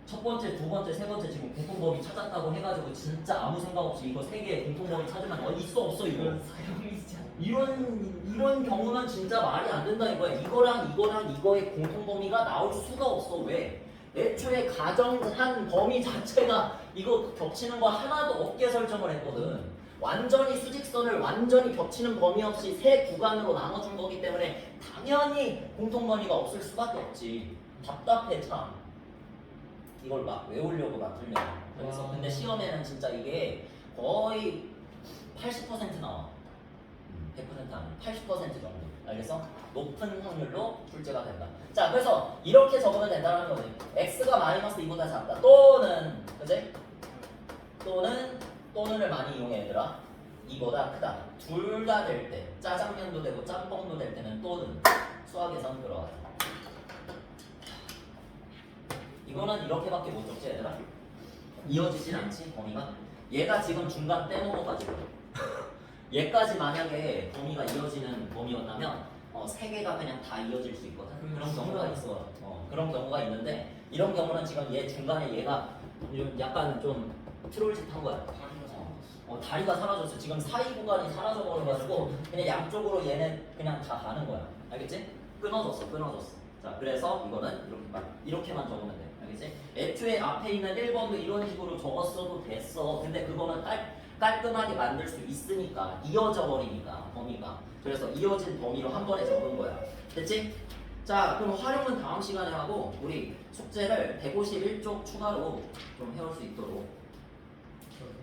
첫 번째, 두 번째, 세 번째 지금 공통범위 찾았다고 해가지고 진짜 아무 생각 없이 이거 세 개의 공통범위 찾으면 있어 없어 이거? 사용이지 않- 이런 경우는 진짜 말이 안 된다 이거야. 이거랑 이거의 공통범위가 나올 수가 없어. 왜? 애초에 가정한 범위 자체가 이거 겹치는 거 하나도 없게 설정을 했거든. 완전히 수직선을 완전히 겹치는 범위 없이 세 구간으로 나눠준 거기 때문에 당연히 공통범위가 없을 수밖에 없지. 답답해 참. 이걸 막 외우려고 막 들면. 그래서 와. 근데 시험에는 진짜 이게 거의 80% 나와. 100% 아니고 80% 정도. 알겠어? 높은 확률로 출제가 된다. 자, 그래서 이렇게 적으면 된다는 거지. x가 마이너스 2보다 작다. 또는, 그지? 또는을 많이 이용해 얘들아. 2보다 크다. 둘 다 될 때, 짜장면도 되고 짬뽕도 될 때는 또는 수학에선 들어가요. 이거는 이렇게밖에 못 적지 얘들아. 이어지진 않지 범위가. 얘가 지금 중간 떼먹어가지고 얘까지 만약에 범위가 이어지는 범위였다면 세 개가 그냥 다 이어질 수 있거든. 그런 경우가 있어. 그런 경우가 있는데 이런 경우는 지금 얘 중간에 얘가 약간 좀 트롤짓한 거야. 다리가 사라졌어. 지금 사이 구간이 사라져 버려가지고 그냥 양쪽으로 얘는 그냥 다 가는 거야. 알겠지? 끊어졌어. 자, 그래서 이거는 이렇게만 적으면 돼. 알겠지? 애초에 앞에 있는 1번도 이런 식으로 적었어도 됐어. 근데 그거는 깔끔하게 만들 수 있으니까 이어져 버리니까 범위가. 그래서 이어진 범위로 한 번에 적은 거야. 됐지? 자, 그럼 활용은 다음 시간에 하고 우리 숙제를 151쪽 추가로 좀 해올 수 있도록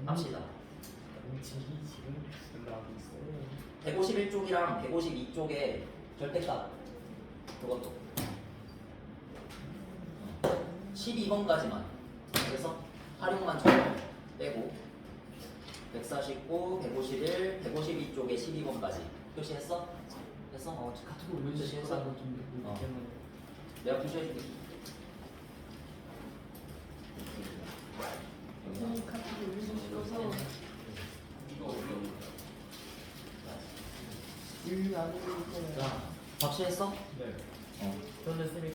합시다. 음식이 지금 올라가고 있어요. 151쪽이랑 152쪽에 절대값 그것도 12번까지만. 그래서 활용만 적어 빼고 149, 151, 152쪽에 12번까지 표시했어? 됐어? 카톡으로 올려주실 표시했어? 거라고 좀 어. 때문에. 내가 표시해줄게. 선생님 카톡 올려주셔서 안 올릴 거예요. 자, 박시했어? 네. 어. 저는 쌤이